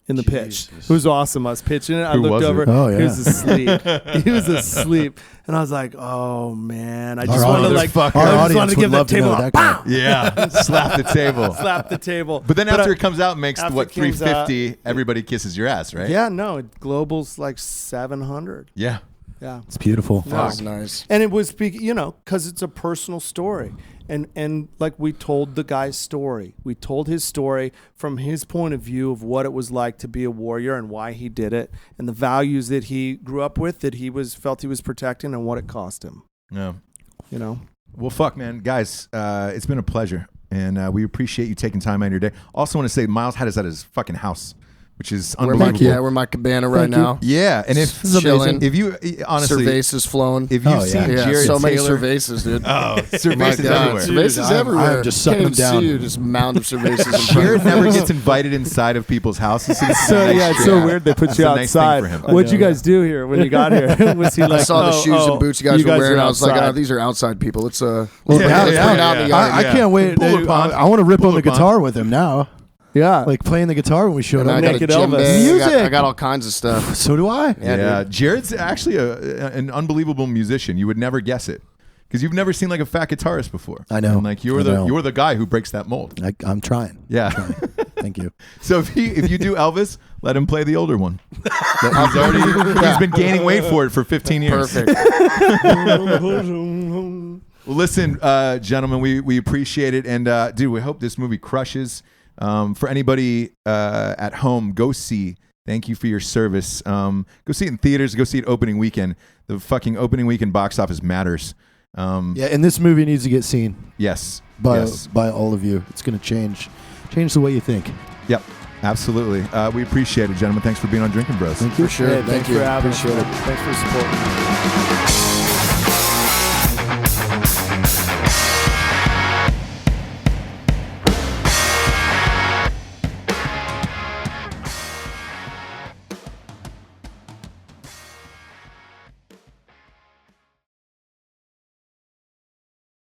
in the pitch. It was awesome. I was pitching it. I Who looked was it? over. Oh, yeah. He was asleep. He was asleep. And I was like, oh, man. I just Our wanted to, audience- like, our I just audience wanted to would give that love to table know a that guy. pow! Yeah. Slap the table. Slap the table. But then after I- it comes out, and makes after what it comes 350, everybody kisses your ass, right? Yeah, no. Global's like 700. Yeah. Yeah. It's beautiful. That was nice. And it was, because it's a personal story. And like we told the guy's story. We told his story from his point of view of what it was like to be a warrior and why he did it and the values that he grew up with that he felt he was protecting and what it cost him. Yeah. Well, fuck, man. Guys, it's been a pleasure. And we appreciate you taking time out of your day. Also want to say Miles had us at his fucking house which is We're unbelievable. my cabana right Thank you. now. Yeah, and if This is amazing. if you honestly, Cervezas flowing. if you've Oh, yeah. seen Yeah, Jarred so many Taylor, cervezas, dude. oh, My cervezas God, everywhere. cervezas I'm everywhere. just sucking Can't them even down. see you, just mound of cervezas. in front Jared of you. never gets invited inside of people's houses. It's So a nice yeah, it's trip. so weird. They put It's you a nice thing outside. for him. What'd you guys do here when you got here? Was he like? I saw the oh, shoes oh, and boots you guys were wearing. are I was like, outside. oh, these are outside people. Let's Well, bring it out in the yeah. yard. I can't wait. Pull upon. I want to rip on Pull the upon. guitar with him now. Yeah, Like playing the guitar when we showed And I up. got a Naked gym Elvis. bag. Music. I got all kinds of stuff. So do I. Yeah, dude. Jared's actually an unbelievable musician. You would never guess it because you've never seen like a fat guitarist before. I know. And like you're I the know. you're the guy who breaks that mold. I'm trying. Yeah. Thank you. So if you do Elvis, let him play the older one. He's been gaining weight for it for 15 years. Perfect. Well, listen, gentlemen, we appreciate it, and dude, we hope this movie crushes. For anybody at home, go see. Thank you for your service. Go see it in theaters. Go see it opening weekend. The fucking opening weekend box office matters. Yeah, and this movie needs to get seen Yes. by Yes. by all of you. It's going to change the way you think. Yep. Absolutely. We appreciate it, gentlemen. Thanks for being on Drinking Bros. Thank you. For sure. Hey, Thank thanks you. for having us. Appreciate it. Thanks for supporting.